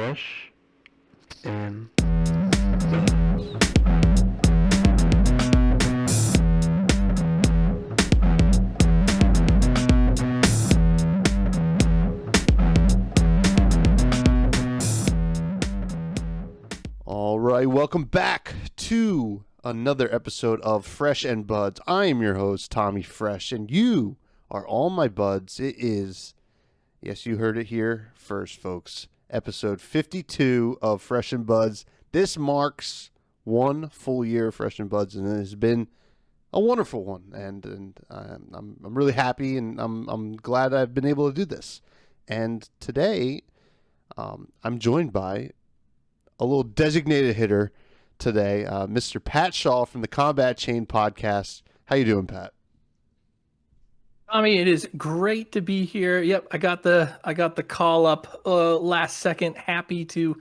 Fresh and All right, welcome back to another episode of Fresh and Buds. I am your host, Tommy Fresh, and you are all my buds. It is, yes, you heard it here first, folks, episode 52 of Fresh and Buds. This marks one full year of Fresh and Buds, and it has been a wonderful one, and I'm really happy, and I'm glad I've been able to do this. And today, I'm joined by a little designated hitter today, Mr. Pat Shaw from the Combat Chain podcast. How you doing, Pat? Tommy, it is great to be here. Yep, I got the call up last second. Happy to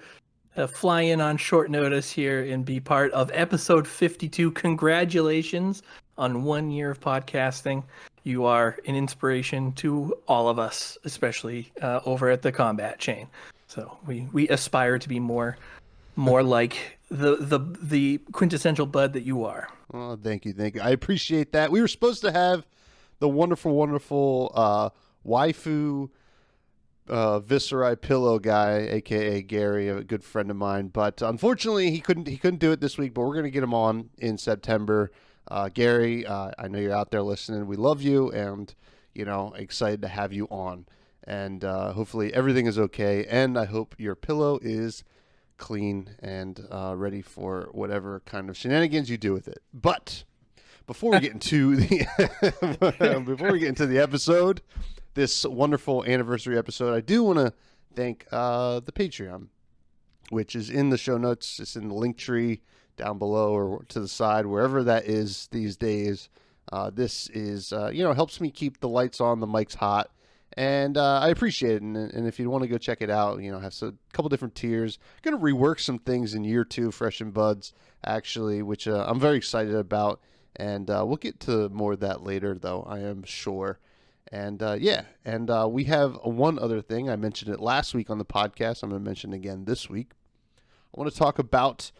fly in on short notice here and be part of episode 52. Congratulations on 1 year of podcasting. You are an inspiration to all of us, especially over at the Combat Chain. So we aspire to be more like the quintessential bud that you are. Oh, thank you. I appreciate that. We were supposed to have the wonderful waifu visceri pillow guy, aka Gary, a good friend of mine, but unfortunately he couldn't do it this week. But we're gonna get him on in September. Gary, I know you're out there listening. We love you, and excited to have you on. And hopefully everything is okay. And I hope your pillow is clean and ready for whatever kind of shenanigans you do with it. But before we get into the episode, this wonderful anniversary episode, I do want to thank the Patreon, which is in the show notes. It's in the link tree down below or to the side, wherever that is these days. This is helps me keep the lights on, the mics hot. And I appreciate it, and if you want to go check it out, have a couple different tiers. Going to rework some things in year 2, Fresh and Buds, actually, which I'm very excited about, and we'll get to more of that later, though, I am sure. And we have one other thing. I mentioned it last week on the podcast. I'm going to mention it again this week. I want to talk about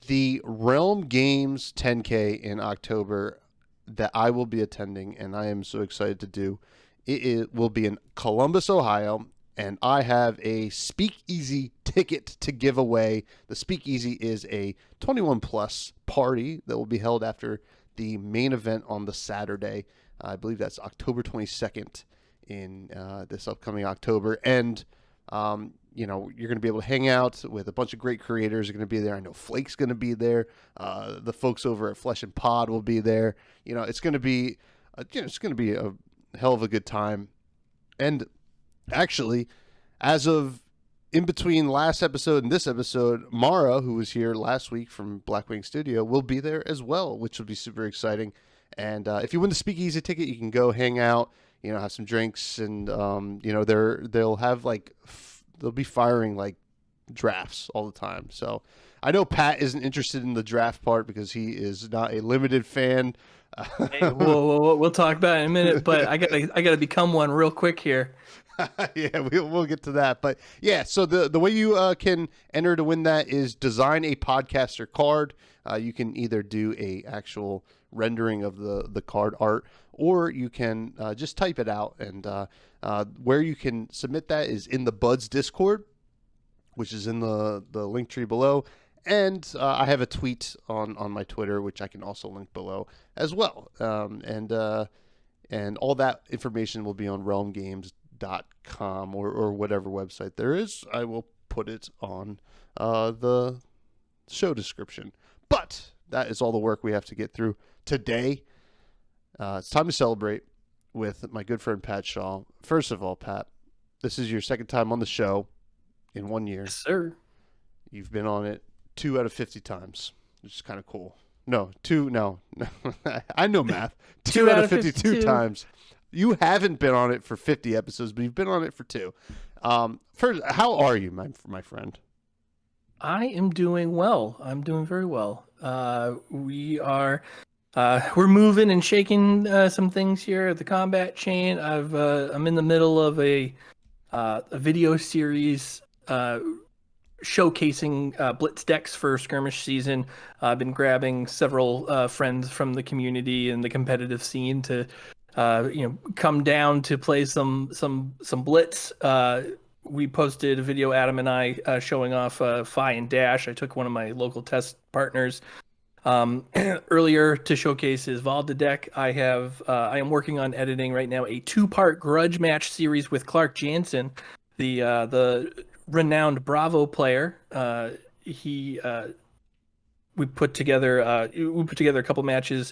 the Realm Games 10K in October that I will be attending, and I am so excited to do. It will be in Columbus, Ohio, and I have a Speakeasy ticket to give away. The Speakeasy is a 21-plus party that will be held after the main event on the Saturday. I believe that's October 22nd in this upcoming October. And, you're going to be able to hang out with a bunch of great creators. Are going to be there. I know Flake's going to be there. The folks over at Flesh and Pod will be there. It's going to be, a hell of a good time. And actually, as of in between last episode and this episode, Mara, who was here last week from Blackwing Studio, will be there as well, which will be super exciting. And if you win the Speakeasy ticket, you can go hang out, have some drinks, and they'll have they'll be firing like drafts all the time. So I know Pat isn't interested in the draft part because he is not a limited fan. Hey, we'll talk about it in a minute, but I gotta become one real quick here. Yeah, we'll get to that. But yeah, so the way you can enter to win that is design a podcaster card. You can either do a actual rendering of the card art, or you can just type it out. And where you can submit that is in the Buds Discord, which is in the link tree below. And I have a tweet on my Twitter, which I can also link below as well. And all that information will be on realmgames.com or whatever website there is. I will put it on the show description. But that is all the work we have to get through today. It's time to celebrate with my good friend Pat Shaw. First of all, Pat, this is your second time on the show in 1 year. Yes, sir. You've been on it 2 out of 50 times, which is kind of cool. No, I know math. 2 out of 52 times. You haven't been on it for 50 episodes, but you've been on it for 2. First, how are you, my friend? I am doing well. I'm doing very well. We're moving and shaking some things here at the Combat Chain. I'm in the middle of a video series showcasing blitz decks for skirmish season. I've been grabbing several friends from the community and the competitive scene to come down to play some blitz. We posted a video, Adam and I, showing off Fi and Dash. I took one of my local test partners earlier to showcase his Valda deck. I am working on editing right now a 2-part grudge match series with Clark Jansen, the renowned Bravo player. We put together a couple matches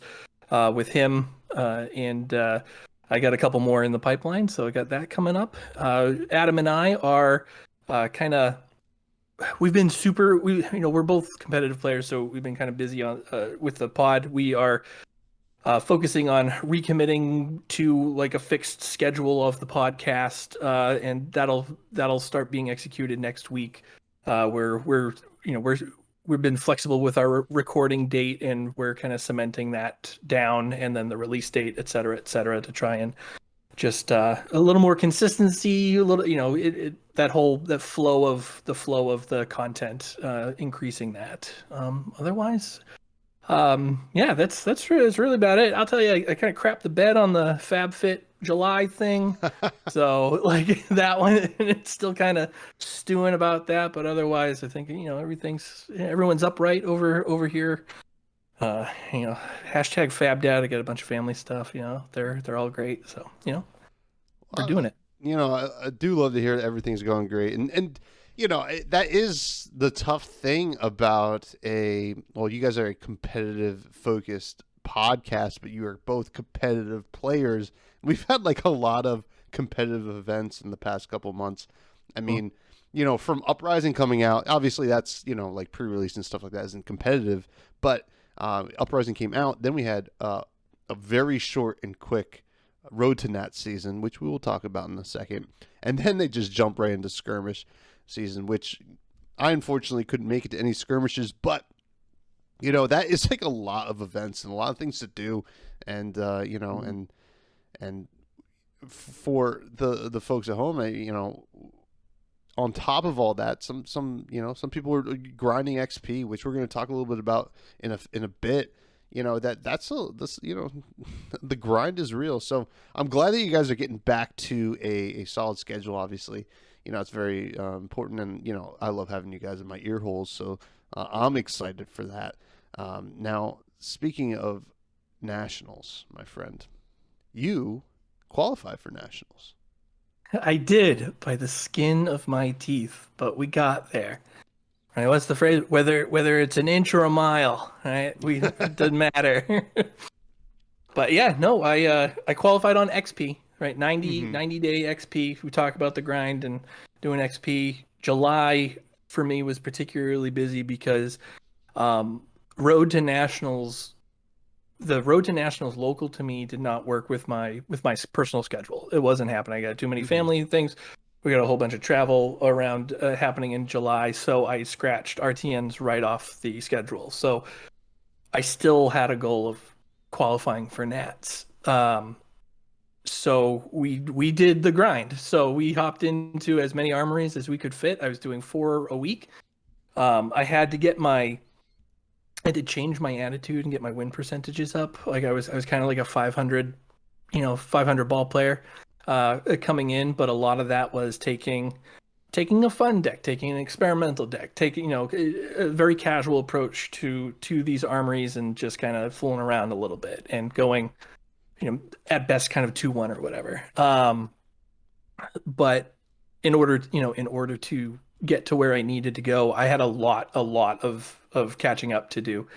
with him, and I got a couple more in the pipeline, so I got that coming up. Adam and I are we've been we're both competitive players, so we've been kind of busy on with the pod. We are focusing on recommitting to like a fixed schedule of the podcast, and that'll start being executed next week. We've been flexible with our recording date, and we're kind of cementing that down, and then the release date, et cetera, to try and just a little more consistency, a little, that flow of the content, increasing that. Otherwise, that's really about it. I'll tell you, I kind of crapped the bed on the FabFit July thing, so like that one, and it's still kind of stewing about that. But otherwise, I think everyone's upright over here. Hashtag FabDad. I got a bunch of family stuff. They're all great. So we're doing it. I do love to hear that everything's going great, and that is the tough thing about you guys are a competitive focused podcast, but you are both competitive players. We've had like a lot of competitive events in the past couple of months. I mean, from Uprising coming out, obviously that's, like pre-release and stuff like that isn't competitive, but Uprising came out. Then we had a very short and quick Road to Nat season, which we will talk about in a second. And then they just jump right into skirmish season, which I unfortunately couldn't make it to any skirmishes, but that is like a lot of events and a lot of things to do. And, and for the folks at home, on top of all that, some people are grinding XP, which we're going to talk a little bit about in a bit. The grind is real. So I'm glad that you guys are getting back to a solid schedule. Obviously, it's very important, and I love having you guys in my ear holes. So I'm excited for that. Now, speaking of nationals, my friend, you qualify for nationals. I did by the skin of my teeth, but we got there. Right? What's the phrase? Whether it's an inch or a mile, right? It doesn't matter. But yeah, no, I qualified on XP, right? 90 day XP. We talk about the grind and doing XP. July for me was particularly busy because Road to Nationals local to me did not work with my personal schedule. It wasn't happening. I got too many family things. We got a whole bunch of travel around happening in July, so I scratched RTNs right off the schedule. So I still had a goal of qualifying for Nats. So we did the grind. So we hopped into as many armories as we could fit. I was doing 4 a week. I had to change my attitude and get my win percentages up. Like I was kind of like a 500 ball player coming in, but a lot of that was taking a fun deck, taking an experimental deck, taking a very casual approach to these armories, and just kind of fooling around a little bit and going at best kind of 2-1 or whatever. But in order to get to where I needed to go, I had a lot of catching up to do.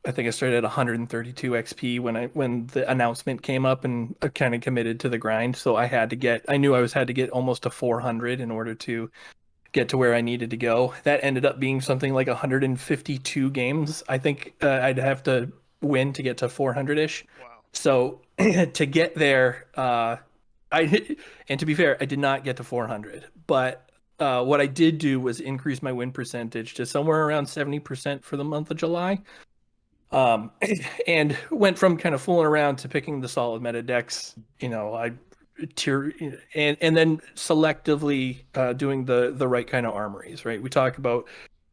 I think I started at 132 XP when the announcement came up, and I kind of committed to the grind. So I had to get almost to 400 in order to get to where I needed to go. That ended up being something like 152 games. I think I'd have to win to get to 400-ish. Wow. So to get there, and to be fair, I did not get to 400, but what I did do was increase my win percentage to somewhere around 70% for the month of July. And went from kind of fooling around to picking the solid meta decks. I tier, and then selectively doing the right kind of armories, right? We talk about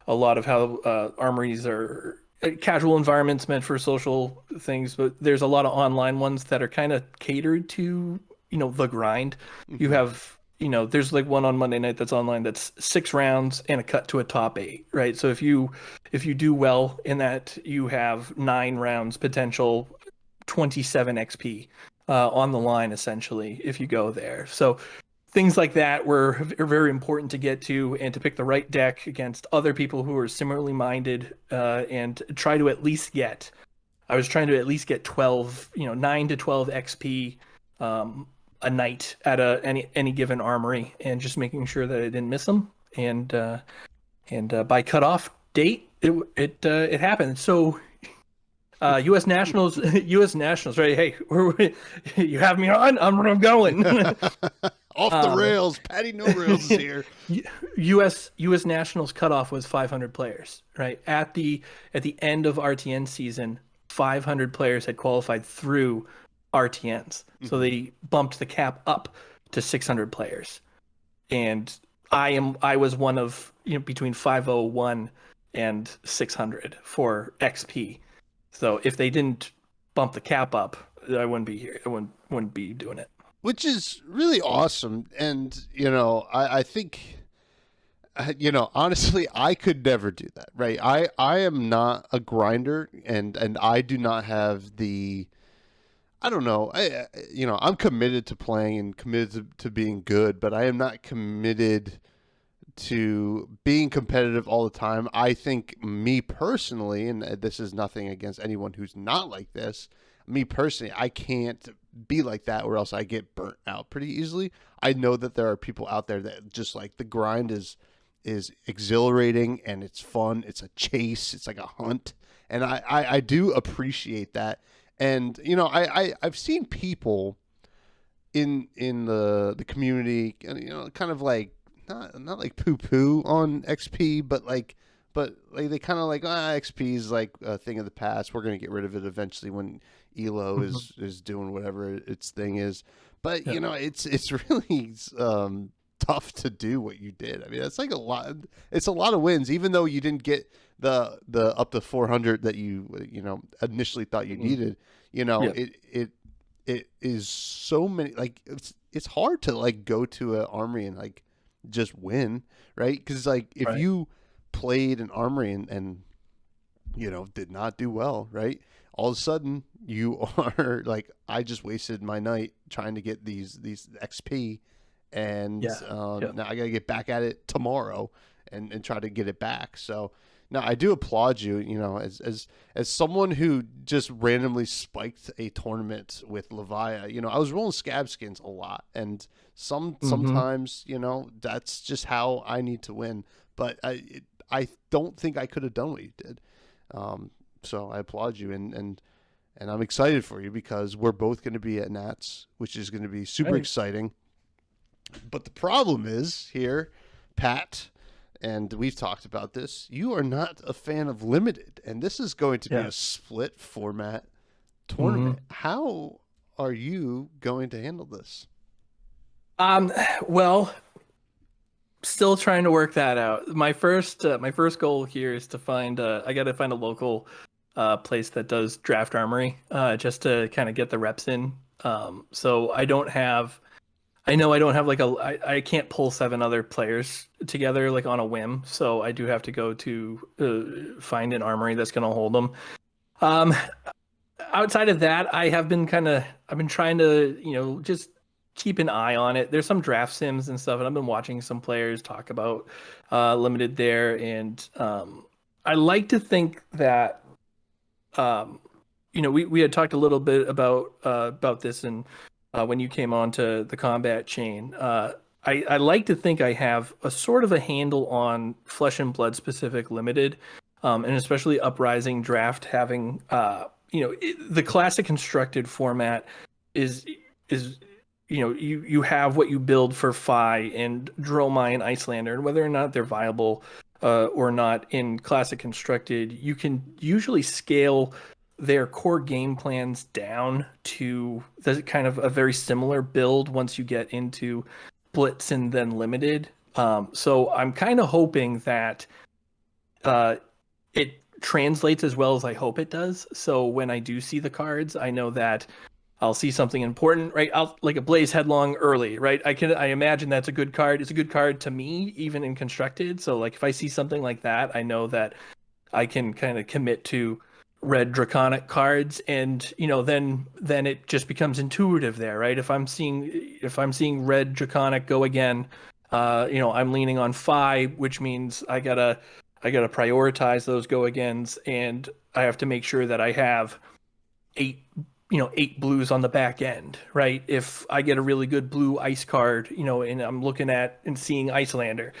a lot of how armories are casual environments meant for social things, but there's a lot of online ones that are kind of catered to, the grind. You have, there's like one on Monday night that's online that's 6 rounds and a cut to a top 8, right? So if you do well in that, you have 9 rounds potential, 27 XP on the line essentially if you go there. So things like that are very important to get to, and to pick the right deck against other people who are similarly minded, and try to at least get. I was trying to at least get 12, 9 to 12 XP a night at any given armory, and just making sure that I didn't miss them. And by cutoff date, it happened. So U.S. Nationals, U.S. Nationals, right? Hey, you have me on. I'm going. Off the rails. Patty No Rails is here. U.S. Nationals cutoff was 500 players, right? At the end of RTN season, 500 players had qualified through RTNs, so they bumped the cap up to 600 players, and I was one of between 501 and 600 for XP. So if they didn't bump the cap up, I wouldn't be here. I wouldn't be doing it. Which is really awesome. And, I think, honestly, I could never do that, right? I am not a grinder, and I do not have the, I don't know, I'm committed to playing and committed to being good, but I am not committed to being competitive all the time. I think me personally, and this is nothing against anyone who's not like this, me personally, I can't be like that, or else I get burnt out pretty easily. I know that there are people out there that just like the grind is exhilarating and it's fun. It's a chase. It's like a hunt. And I do appreciate that. And, I've seen people in the community, kind of like, not like poo on XP, but they kind of like, XP is like a thing of the past. We're going to get rid of it eventually when Elo is doing whatever its thing is. But it's really tough to do what you did. I mean, it's like a lot. It's a lot of wins, even though you didn't get the up to 400 that you initially thought you needed. It is so many. Like it's hard to like go to an armory and like just win, right? Because like if you played an armory and did not do well, right, all of a sudden you are like, I just wasted my night trying to get these XP, and now I gotta get back at it tomorrow and try to get it back. So now I do applaud you, as someone who just randomly spiked a tournament with Levia. I was rolling scab skins a lot, and sometimes that's just how I need to win. But I don't think I could have done what you did. So I applaud you, and I'm excited for you, because we're both going to be at Nats, which is going to be super exciting. But the problem is here, Pat, and we've talked about this, you are not a fan of limited, and this is going to be a split format tournament. How are you going to handle this? Well, still trying to work that out. My first goal here is to find I got to find a local place that does draft armory, just to kind of get the reps in. So I don't have like I can't pull 7 other players together like on a whim. So I do have to go to find an armory that's going to hold them. Outside of that, I've been trying to, just keep an eye on it. There's some draft sims and stuff, and I've been watching some players talk about limited there. And I like to think that, we had talked a little bit about this and when you came on to the combat chain. I like to think I have a sort of a handle on Flesh and Blood specific limited, and especially Uprising draft having, the classic constructed format is you have what you build for Fi and Dromai and Icelander, and whether or not they're viable or not in classic constructed, you can usually scale their core game plans down to the kind of a very similar build once you get into Blitz and then Limited. So I'm kind of hoping that it translates as well as I hope it does. So when I do see the cards, I know that I'll see something important, right? I'll like a Blaze Headlong early, right? I imagine that's a good card. It's a good card to me, even in constructed. So like if I see something like that, I know that I can kind of commit to red draconic cards, and then it just becomes intuitive there, right? If I'm seeing red draconic go again, I'm leaning on 5, which means I gotta prioritize those go agains, and I have to make sure that I have 8 blues on the back end, right? If I get a really good blue ice card, and I'm looking at and seeing Icelander,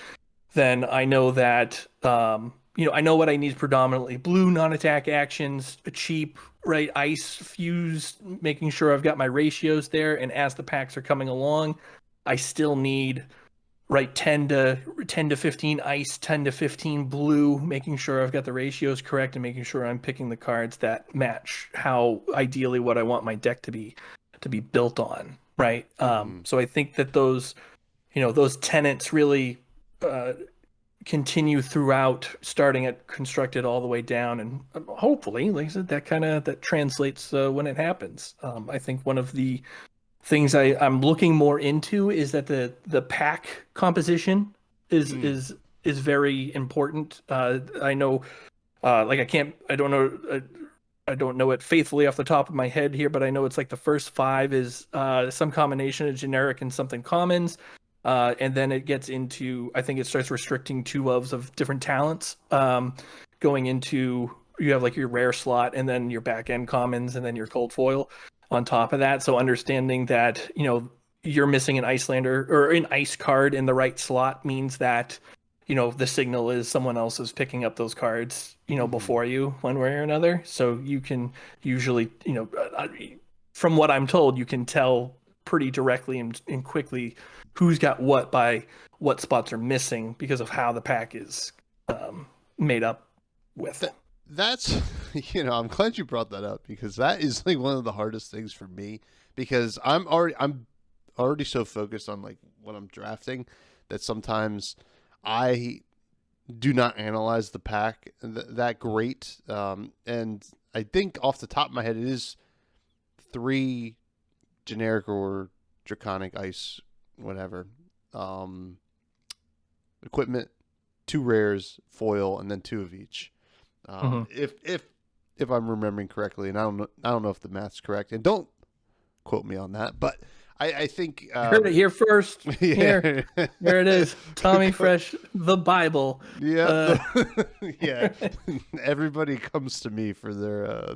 then I know that I know what I need predominantly: blue non-attack actions, a cheap, right, ice fuse, making sure I've got my ratios there, and as the packs are coming along, I still need, right, 10 to 15 ice, 10 to 15 blue, making sure I've got the ratios correct and making sure I'm picking the cards that match how ideally what I want my deck to be built on, right? So I think that those tenets really continue throughout, starting at constructed all the way down, and hopefully, like I said, that translates when it happens. I think one of the things I'm looking more into is that the pack composition is very important. I know, I don't know it faithfully off the top of my head here, but I know it's like the first 5 is some combination of generic and something commons. And then it gets into, I think it starts restricting 2 of different talents. Going into, you have like your rare slot and then your back end commons and then your cold foil on top of that. So understanding that, you're missing an Icelander or an ice card in the right slot means that, the signal is someone else is picking up those cards, before you, one way or another. So you can usually, from what I'm told, you can tell pretty directly and quickly who's got what by what spots are missing because of how the pack is made up with. That's I'm glad you brought that up, because that is like one of the hardest things for me, because I'm already so focused on like what I'm drafting that sometimes I do not analyze the pack that great. And I think off the top of my head, it is 3 generic or draconic ice, whatever, equipment, 2 rares, foil, and then 2 of each. If I'm remembering correctly, and I don't know if the math's correct, and don't quote me on that, but I think heard it here first. Yeah. Here, there it is. Tommy Fresh, the Bible. Yeah, yeah. Everybody comes to me for their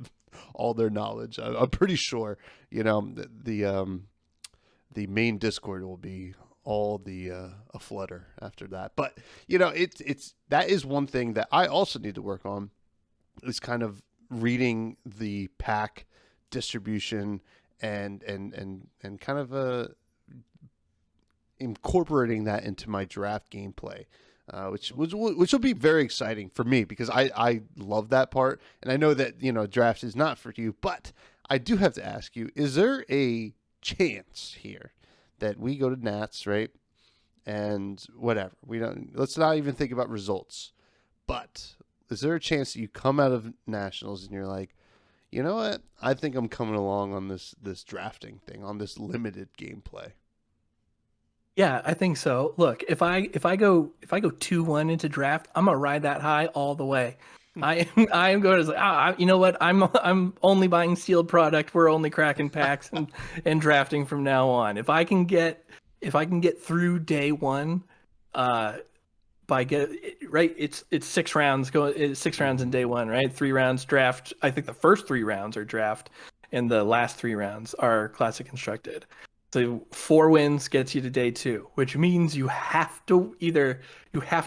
all their knowledge. I'm pretty sure. The main Discord will be all the a flutter after that. But it's that is one thing that I also need to work on, is kind of reading the pack distribution and kind of incorporating that into my draft gameplay, which will be very exciting for me, because I love that part, and I know that draft is not for you, but I do have to ask you: is there a chance here that we go to Nats, right? And whatever, let's not even think about results, but is there a chance that you come out of Nationals and you're like, you know what? I think I'm coming along on this drafting thing, on this limited gameplay. Yeah, I think so. Look, if I go 2-1 into draft, I'm gonna ride that high all the way. I am going to say, you know what? I'm only buying sealed product. We're only cracking packs and drafting from now on. If I can get through day 1, right, it's 6 rounds it's 6 rounds in day 1, right? 3 rounds draft. I think the first 3 rounds are draft, and the last 3 rounds are classic constructed. So 4 wins gets you to day 2, which means you have to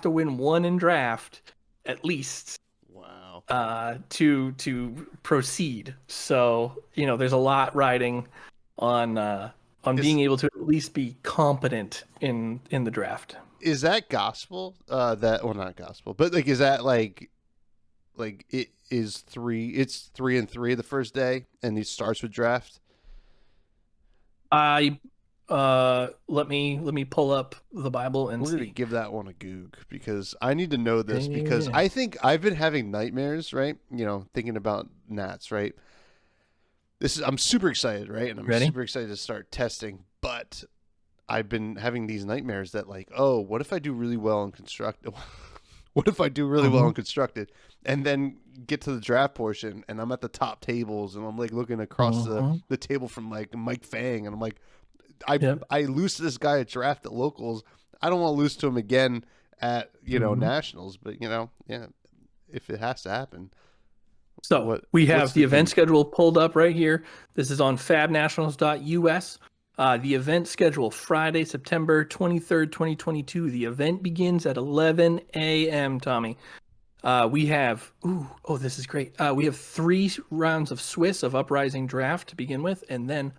win 1 in draft at least. Wow. To proceed. So there's a lot riding on being able to at least be competent in the draft. Is that gospel? Not gospel, but like, is that like like it is three. It's 3-3 the first day, and it starts with draft. I let me pull up the Bible and We're gonna see. give that one a goog because I need to know this because Yeah. I think I've been having nightmares, right? Thinking about gnats, right? I'm super excited, right? And I'm Ready? super excited to start testing, but I've been having these nightmares that like, oh, what if I do really well in constructed? What if I do really well in constructed and then get to the draft portion and I'm at the top tables and I'm like looking across the table from like Mike Fang and I'm like, I lose to this guy at draft at locals. I don't want to lose to him again at nationals, but yeah, if it has to happen. So we have the event schedule pulled up right here. This is on fabnationals.us. The event schedule, Friday, September 23rd, 2022. The event begins at 11 a.m., Tommy. We have, this is great. We have 3 rounds of Swiss of Uprising Draft to begin with, and then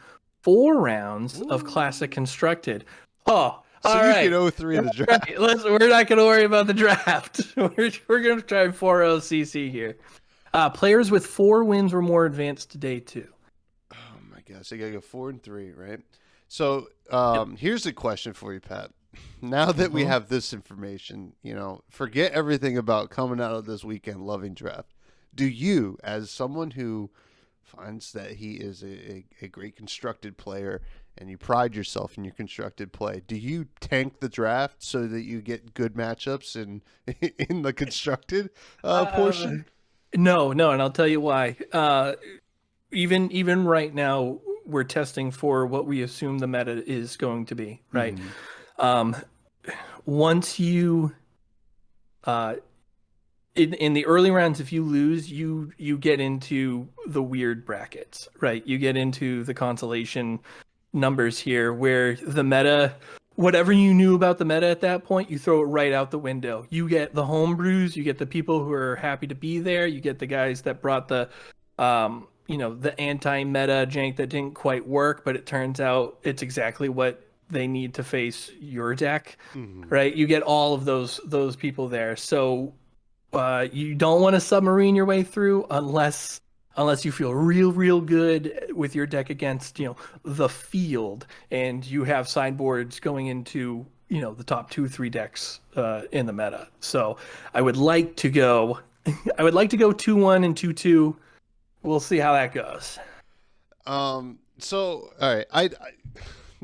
4 rounds of Classic Constructed. Oh, so all you right. can 0-3 in the draft. Right. We're not going to worry about the draft. We're going to try 4-0 CC here. Players with 4 wins or more advance to day 2. Oh my gosh, so you gotta go 4-3, right? So here's a question for you, Pat. Now that we have this information, forget everything about coming out of this weekend loving draft. Do you, as someone who finds that he is a great constructed player and you pride yourself in your constructed play, do you tank the draft so that you get good matchups in the constructed portion? No, and I'll tell you why. Even right now, we're testing for what we assume the meta is going to be, right? Once you, in the early rounds, if you lose, you get into the weird brackets, right? You get into the consolation numbers here, where the meta, whatever you knew about the meta at that point, you throw it right out the window. You get the homebrews, you get the people who are happy to be there, you get the guys that brought the the anti-meta jank that didn't quite work, but it turns out it's exactly what they need to face your deck, right? You get all of those people there. So you don't want to submarine your way through unless you feel real good with your deck against the field, and you have sideboards going into the top 2-3 decks in the meta. So I would like to go 2-1 and 2-2. We'll see how that goes. So all right, I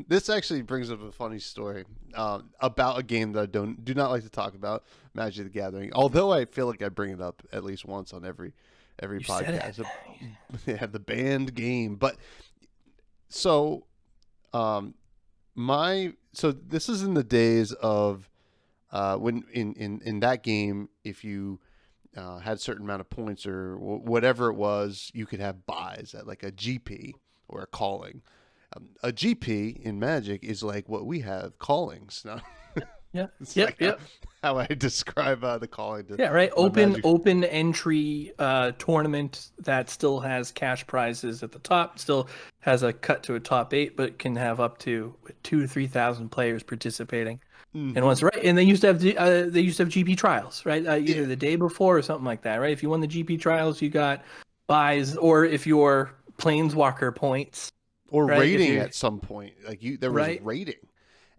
this actually brings up a funny story about a game that I do not like to talk about, Magic the Gathering. Although I feel like I bring it up at least once on every podcast. They have the banned game, but so this is in the days of when in that game, if you had a certain amount of points or whatever it was, you could have buys at like a GP or a calling. A GP in Magic is like what we have callings. No? How I describe the calling. Right. Open entry tournament that still has cash prizes at the top, still has a cut to a top 8, but can have up to 2,000 to 3,000 players participating. And once and they used to have GP trials, right? Either the day before or something like that, right? If you won the GP trials, you got buys, or if you're Planeswalker points. Or rating at some point, there was rating,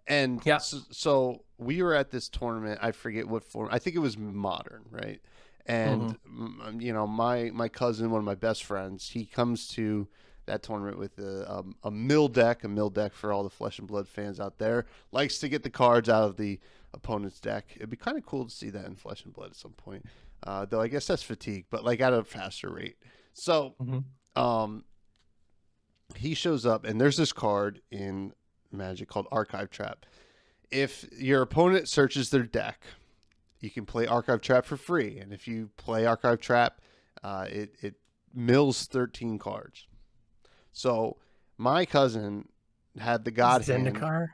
and so we were at this tournament. I forget what form. I think it was Modern, right? And my cousin, one of my best friends, he comes to that tournament with a mill deck. A mill deck, for all the Flesh and Blood fans out there, likes to get the cards out of the opponent's deck. It'd be kind of cool to see that in Flesh and Blood at some point. Though I guess that's fatigue, but like at a faster rate. So, he shows up, and there's this card in Magic called Archive Trap. If your opponent searches their deck, you can play Archive Trap for free. And if you play Archive Trap, it mills 13 cards. So my cousin had the God Hand. Zendikar?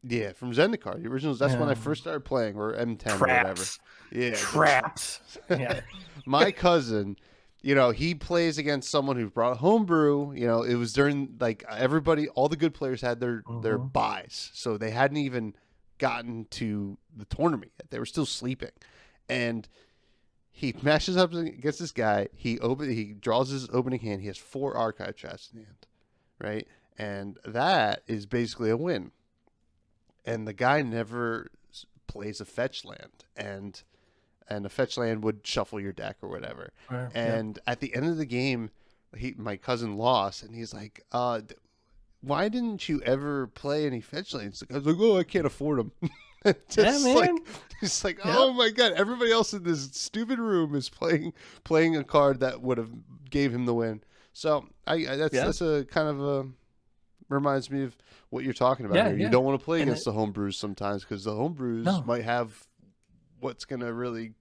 Yeah, from Zendikar. The originals. That's when I first started playing, or M10 or whatever. Yeah, Traps. Yeah. My cousin, he plays against someone who brought homebrew. It was during everybody, all the good players had their buys, so they hadn't even gotten to the tournament yet. They were still sleeping, and He matches up against this guy. He draws his opening hand. He has 4 archive traps in hand, right? And that is basically a win. And the guy never plays a fetch land, and a fetch land would shuffle your deck or whatever. Right, and at the end of the game, my cousin lost, and he's like, why didn't you ever play any fetch lands? I was like, oh, I can't afford them. Just man. like, it's like, oh my god, everybody else in this stupid room is playing a card that would have gave him the win. So that's a kind of a reminds me of what you're talking about here. You don't want to play against the homebrews sometimes, because the homebrews might have what's going to really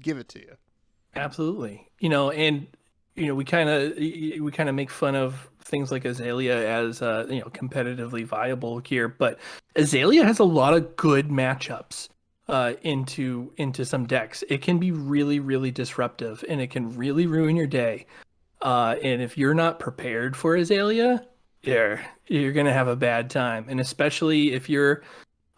give it to you. Absolutely. And we kind of make fun of things like Azalea as competitively viable here, but Azalea has a lot of good matchups into some decks. It can be really, really disruptive, and it can really ruin your day. And if you're not prepared for Azalea, you're gonna have a bad time. And especially if you're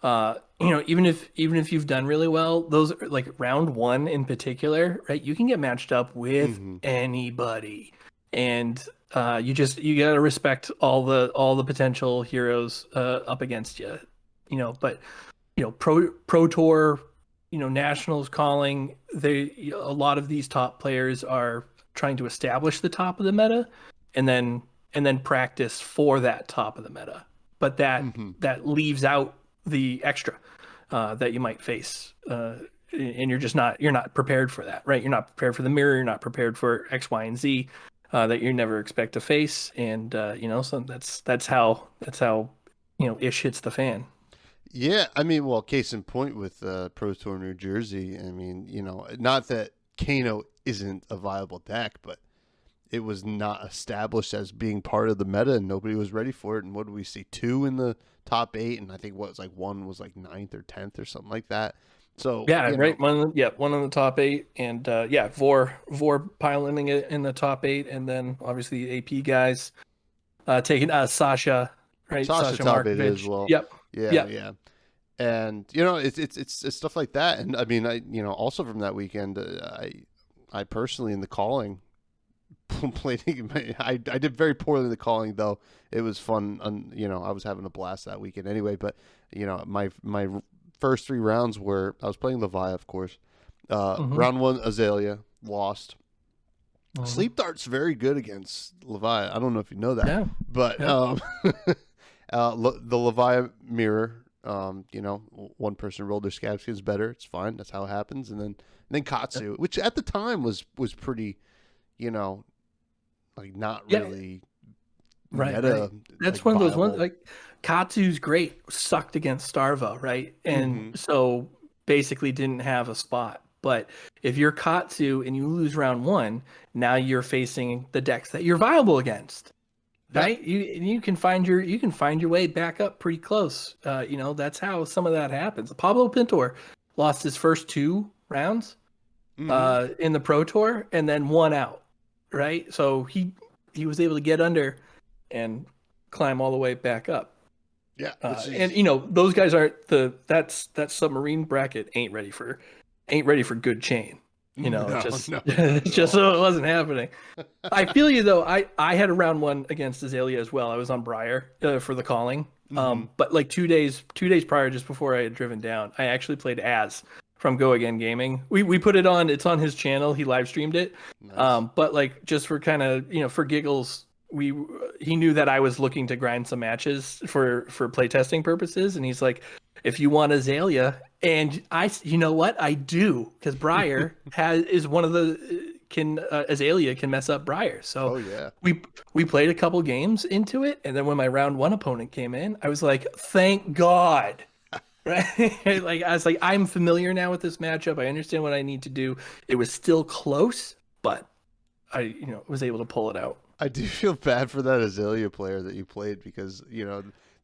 even if you've done really well, those like round 1 in particular, right? You can get matched up with anybody, and you gotta respect all the potential heroes up against you. But pro tour, nationals calling, a lot of these top players are trying to establish the top of the meta, and then practice for that top of the meta. But that leaves out the extra that you might face, and you're not prepared for that, right? You're not prepared for the mirror. You're not prepared for X, Y, and Z that you never expect to face, and so that's how ish hits the fan. Yeah, I mean, well, case in point with Pro Tour New Jersey. I mean, not that Kano isn't a viable deck, but it was not established as being part of the meta, and nobody was ready for it. And what did we see? 2 in the top 8, and I think one was like 9th or 10th or something like that. So right, one in the top 8, and Vor piloting it in the top 8, and then obviously the AP guys taking Sasha, right? Sasha top 8 as well. Yep. Yeah. And it's stuff like that. And I mean, also from that weekend, I personally in the calling played. I did very poorly in the calling, though. It was fun. I was having a blast that weekend anyway. But my first 3 rounds were I was playing Levi, of course. Round 1, Azalea lost. Sleep Dart's very good against Levi. I don't know if you know that, but the Levi mirror. One person rolled their scab skins better. It's fine. That's how it happens. And then Katsu, which at the time was pretty, like not really meta. Right. That's one of those ones. Like Katsu's great, sucked against Starva, right? And so basically didn't have a spot. But if you're Katsu and you lose round 1, now you're facing the decks that you're viable against. Right, you can find your way back up pretty close. That's how some of that happens. Pablo Pintor lost his first 2 rounds in the Pro Tour, and then 1 out. Right, so he was able to get under and climb all the way back up. Yeah, and those guys aren't that submarine bracket ain't ready for good chain. Just so it wasn't happening. I feel you though. I had a round 1 against Azalea as well. I was on Briar for the calling. But like 2 days prior, just before I had driven down, I actually played Az from Go Again Gaming. We put it on. It's on his channel. He live streamed it. Nice. But like just for kind of for giggles, he knew that I was looking to grind some matches for playtesting purposes, and he's like, if you want Azalea, and you know what, I do, because Briar is one of the Azalea can mess up Briar. So we played a couple games into it, and then when my round 1 opponent came in, I was like, thank God. Right? Like I was like, I'm familiar now with this matchup. I understand what I need to do. It was still close, but I was able to pull it out. I do feel bad for that Azalea player that you played, because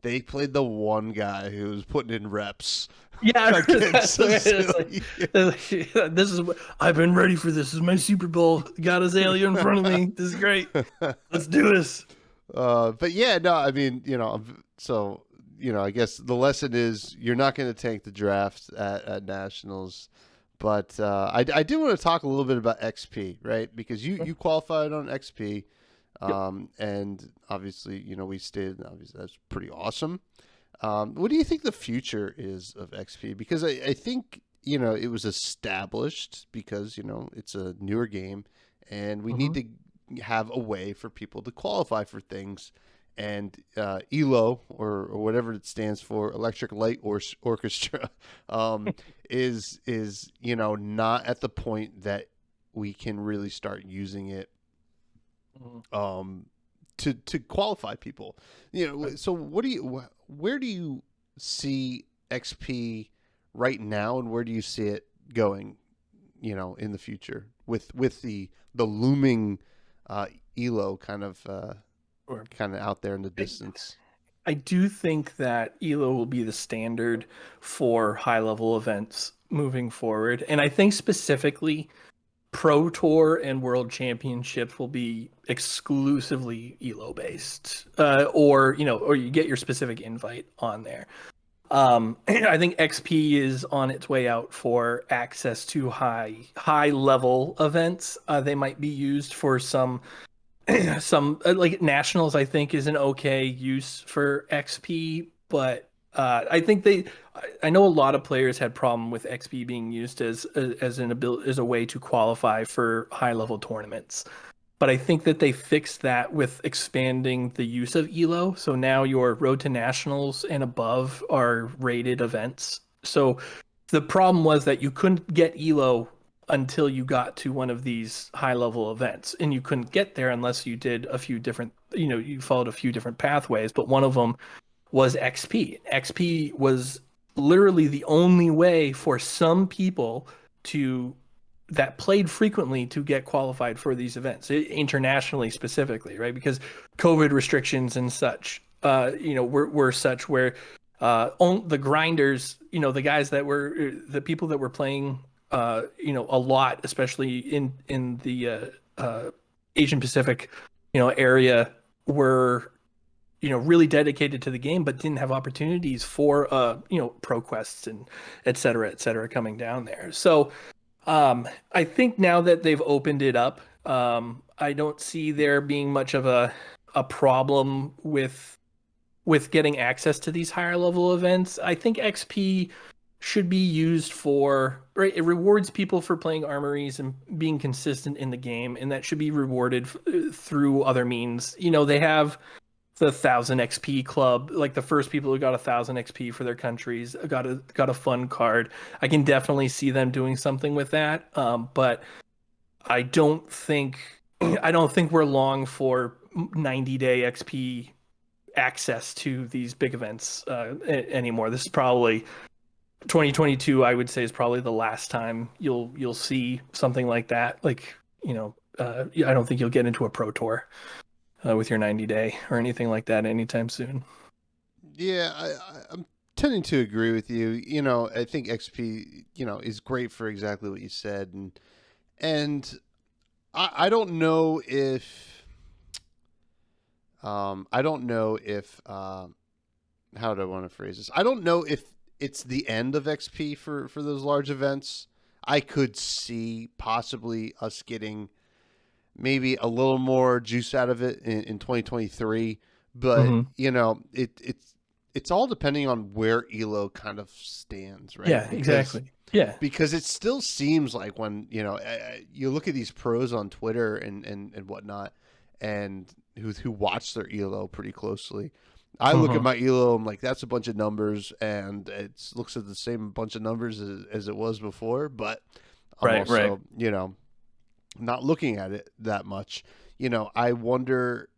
they played the one guy who was putting in reps. Yeah, this is I've been ready for this. This is my Super Bowl. Got Azalea in front of me. This is great. Let's do this. But yeah, no, I mean, so I guess the lesson is you're not going to tank the draft at Nationals, But I do want to talk a little bit about XP, right? Because you qualified on XP, Yep. and obviously, we stated obviously that's pretty awesome. What do you think the future is of XP? Because I think it was established because it's a newer game, and we need Mhm. to have a way for people to qualify for things. And ELO or whatever it stands for, Electric Light Orchestra, is not at the point that we can really start using it Mhm. to qualify people. So where do you see XP right now, and where do you see it going? In the future with the looming ELO Sure. kind of out there in the distance. I do think that ELO will be the standard for high level events moving forward. And I think specifically Pro Tour and World Championships will be exclusively ELO based, or you get your specific invite on there. I think XP is on its way out for access to high level events. They might be used for some like Nationals. I think is an okay use for XP, but I think I know a lot of players had problem with XP being used as a way to qualify for high level tournaments. But I think that they fixed that with expanding the use of ELO. So now your Road to Nationals and above are rated events. So the problem was that you couldn't get ELO until you got to one of these high level events. And you couldn't get there unless you did a few different, you followed a few different pathways. But one of them was XP. XP was literally the only way for some people to that played frequently to get qualified for these events internationally specifically, right? Because COVID restrictions and such, were such where the grinders, the guys that were the people that were playing, a lot, especially in the Asian Pacific, area, were really dedicated to the game, but didn't have opportunities for pro quests and et cetera coming down there. So I think now that they've opened it up, I don't see there being much of a problem with getting access to these higher level events. I think XP should be used for, right, it rewards people for playing armories and being consistent in the game, and that should be rewarded through other means. They have the 1,000 XP club, like the first people who got 1,000 XP for their countries got a fun card. I can definitely see them doing something with that, but I don't think we're long for 90-day XP access to these big events anymore. This is probably 2022. I would say is probably the last time you'll see something like that. Like I don't think you'll get into a pro tour with your 90-day or anything like that anytime soon. Yeah, I'm tending to agree with you. I think XP, is great for exactly what you said, and I don't know if I don't know if how do I want to phrase this? I don't know if it's the end of XP for those large events. I could see possibly us getting maybe a little more juice out of it in 2023, but Mm-hmm. it's all depending on where ELO kind of stands, right? Yeah, exactly. Yeah. Because it still seems like when you look at these pros on Twitter and whatnot, and who watch their ELO pretty closely. I look at Mm-hmm. my ELO, I'm like, that's a bunch of numbers, and it looks at the same bunch of numbers as it was before, but I'm Right, right. also, not looking at it that much. I wonder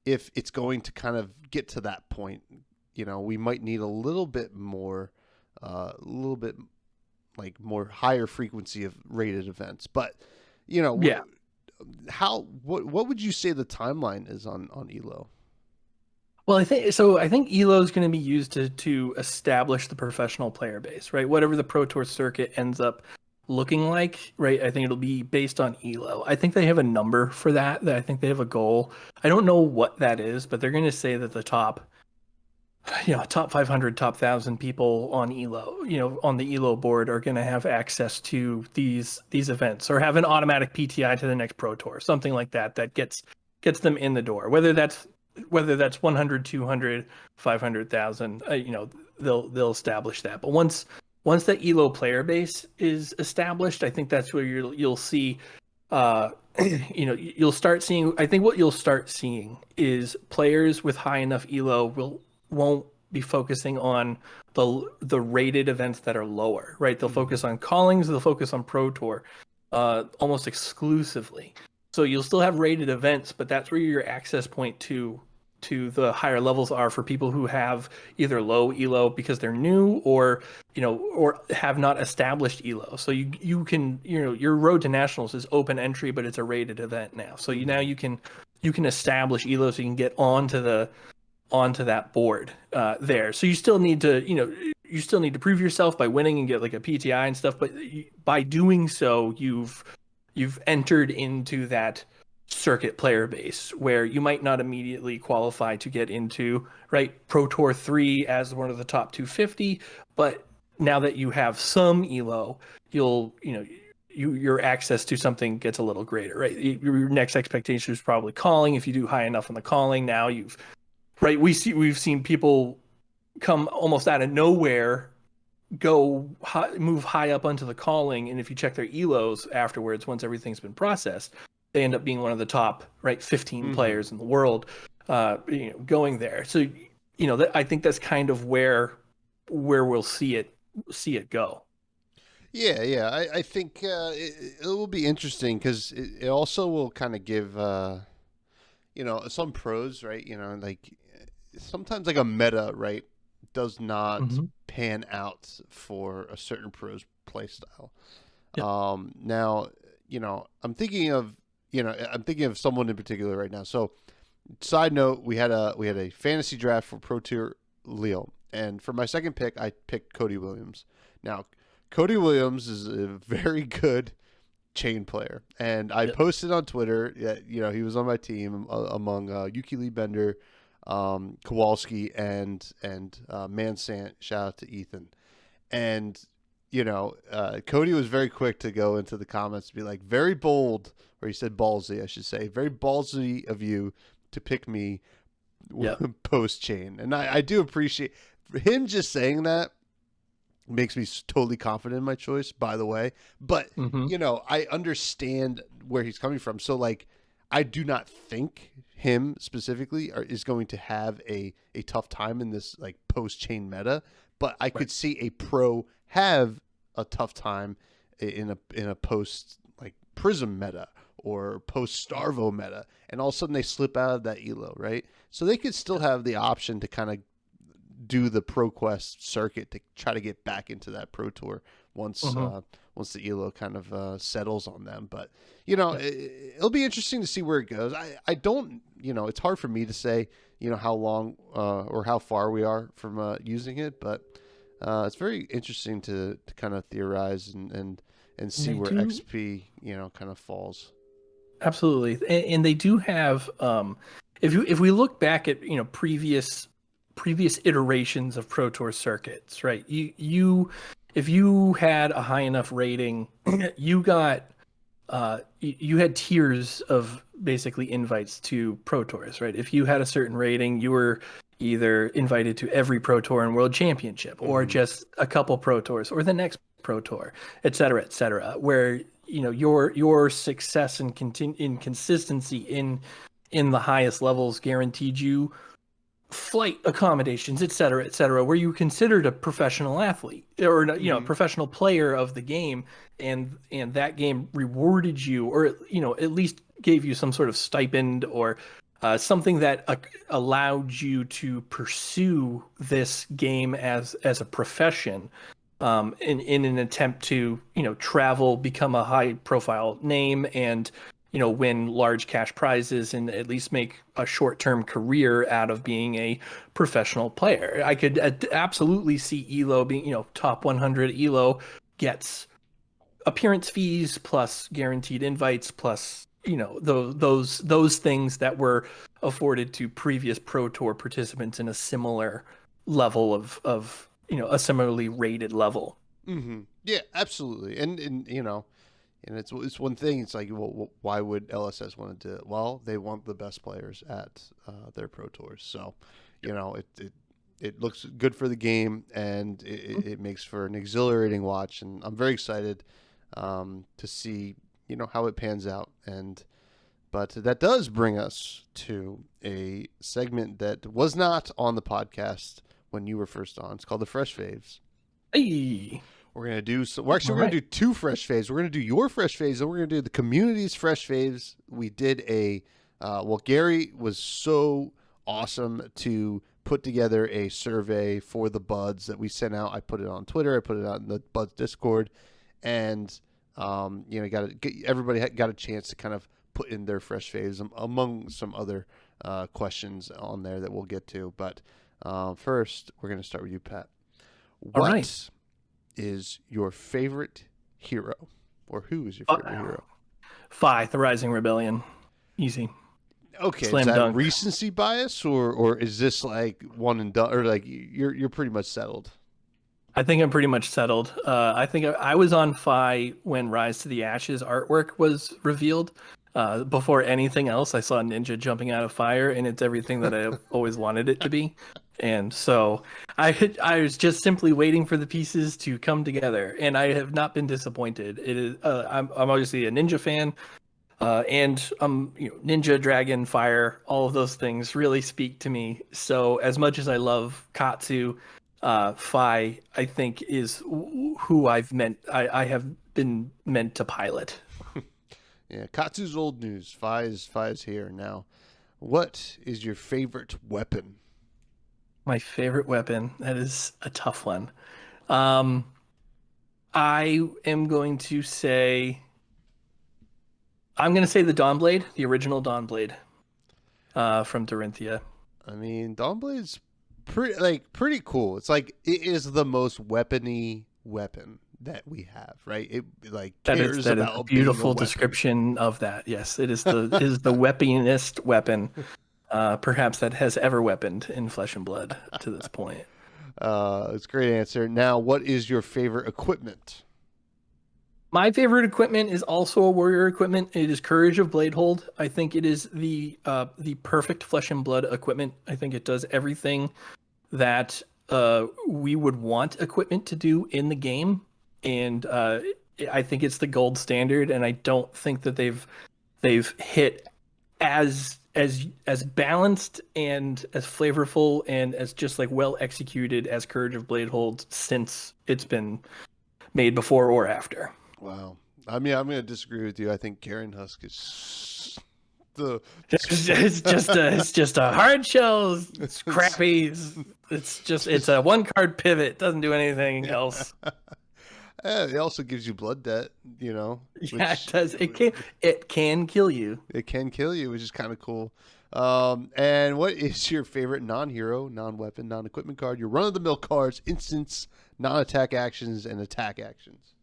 if it's going to kind of get to that point. We might need a little bit more, like more higher frequency of rated events. But Yeah. what would you say the timeline is on ELO? Well, I think so. I think ELO is going to be used to establish the professional player base, right? Whatever the Pro Tour circuit ends up looking like, right? I think it'll be based on ELO. I think they have a number for that. That I think they have a goal. I don't know what that is, but they're going to say that the top top 500, top 1,000 people on Elo, on the Elo board are going to have access to these events or have an automatic PTI to the next Pro Tour, something like that gets them in the door. Whether that's 100, 200, 500,000, they'll establish that. But once that Elo player base is established, I think that's where you'll see you'll start seeing. I think what you'll start seeing is players with high enough Elo won't be focusing on the rated events that are lower, right? They'll focus on callings, they'll focus on Pro Tour, almost exclusively. So you'll still have rated events, but that's where your access point to the higher levels are for people who have either low Elo because they're new or have not established Elo. So you can your road to nationals is open entry, but it's a rated event now. So now you can establish Elo so you can get onto that board there. So you still need to prove yourself by winning and get like a PTI and stuff, but by doing so you've entered into that circuit player base where you might not immediately qualify to get into Pro Tour 3 as one of the top 250, but now that you have some Elo, your access to something gets a little greater, right? Your next expectation is probably calling. If you do high enough on the calling, now we've seen people come almost out of nowhere, move high up onto the calling, and if you check their Elos afterwards, once everything's been processed, they end up being one of the top 15 players in the world, going there. So I think that's kind of where we'll see it go. Yeah. I think it will be interesting because it also will kind of give some pros, right? Like sometimes like a meta, right, does not pan out for a certain pro's play style. Yep. Now, I'm thinking of someone in particular right now. So, side note, we had a fantasy draft for Pro Tour Leo, and for my second pick, I picked Cody Williams. Now, Cody Williams is a very good chain player, and I posted on Twitter that he was on my team among Yuki Lee Bender, Kowalski, and Mansant. Shout out to Ethan, and Cody was very quick to go into the comments to be like, very bold, or he said ballsy, I should say, very ballsy of you to pick me post chain. And I do appreciate him just saying that. Makes me totally confident in my choice, by the way. But, I understand where he's coming from. So, like, I do not think him specifically is going to have a tough time in this, like, post-chain meta. But I could see a pro have a tough time in a post, like, Prism meta or post Starvo meta. And all of a sudden they slip out of that Elo, right? So they could still have the option to kind of do the ProQuest circuit to try to get back into that Pro Tour once the Elo kind of settles on them. But it'll be interesting to see where it goes. I don't it's hard for me to say how long or how far we are from using it, but it's very interesting to kind of theorize and see where XP kind of falls. Absolutely, and they do have if we look back at previous iterations of Pro Tour circuits, right? If you had a high enough rating, you got you had tiers of basically invites to Pro Tours, right? If you had a certain rating, you were either invited to every Pro Tour and World Championship, or just a couple Pro Tours, or the next Pro Tour, et cetera, where your success and consistency in the highest levels guaranteed you flight accommodations, et cetera, where you considered a professional athlete or a professional player of the game, and that game rewarded you, or at least gave you some sort of stipend or something that allowed you to pursue this game as a profession, in an attempt to travel, become a high profile name, and win large cash prizes and at least make a short-term career out of being a professional player. I could absolutely see Elo being, top 100 Elo gets appearance fees plus guaranteed invites plus, those things that were afforded to previous Pro Tour participants in a similar level of a similarly rated level. Mm-hmm. Yeah, absolutely. And and it's one thing. It's like, well, why would LSS want to do it? Well, they want the best players at their pro tours. So, it looks good for the game, and it makes for an exhilarating watch. And I'm very excited to see how it pans out. But that does bring us to a segment that was not on the podcast when you were first on. It's called the Fresh Faves. Hey. We're gonna do we're gonna do two fresh faves. We're gonna do your fresh faves, and we're gonna do the community's fresh faves. We did Gary was so awesome to put together a survey for the buds that we sent out. I put it on Twitter. I put it out in the buds Discord, and everybody got a chance to kind of put in their fresh faves among some other questions on there that we'll get to. But first, we're gonna start with you, Pat. All right. Is your favorite hero, or who is your favorite hero? Fi, the Rising Rebellion. Easy. Okay, Slam is that dunk. recency bias, or is this like one and done, or like you're pretty much settled? I think I'm pretty much settled. I think I was on Fi when Rise to the Ashes artwork was revealed. Before anything else, I saw Ninja jumping out of fire, and it's everything that I've always wanted it to be. And so I was just simply waiting for the pieces to come together, and I have not been disappointed. It is I'm obviously a Ninja fan, and Ninja, Dragon, Fire, all of those things really speak to me. So as much as I love Katsu, Fi I think is who I have been meant to pilot. Yeah, Katsu's old news. Fi is here now. What is your favorite weapon? My favorite weapon. That is a tough one. I am going to say. I'm going to say the Dawnblade, the original Dawnblade, from Dorinthia. I mean, Dawnblade's pretty cool. It's like it is the most weapony weapon that we have, right? It that is a beautiful description of that. Yes, it is the weaponist weapon, perhaps that has ever weaponed in Flesh and Blood to this point. It's a great answer. Now, what is your favorite equipment? My favorite equipment is also a warrior equipment. It is Courage of Bladehold. I think it is the perfect Flesh and Blood equipment. I think it does everything that we would want equipment to do in the game, and I think it's the gold standard. And I don't think that they've hit as balanced and as flavorful and as just like well executed as Courage of Bladehold since it's been made before or after. Wow. I mean, I'm going to disagree with you. I think Garen Husk is it's just a hard shell. It's crappy. It's a one card pivot. It doesn't do anything else. It also gives you blood debt, Yeah, it does. It can kill you. It can kill you, which is kind of cool. And what is your favorite non-hero, non-weapon, non-equipment card? Your run-of-the-mill cards, instance, non-attack actions, and attack actions.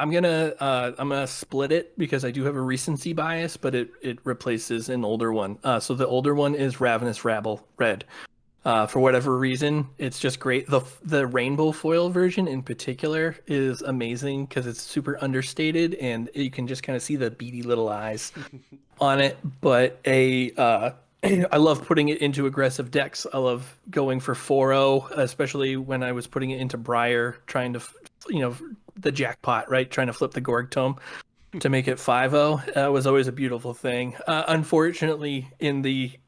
I'm gonna split it because I do have a recency bias, but it replaces an older one. So the older one is Ravenous Rabble Red. For whatever reason, it's just great. The rainbow foil version in particular is amazing because it's super understated and you can just kind of see the beady little eyes on it. But I love putting it into aggressive decks. I love going for 4-0, especially when I was putting it into Briar, trying to, the jackpot, right? Trying to flip the Gorg Tome to make it 5-0 was always a beautiful thing. Unfortunately, in the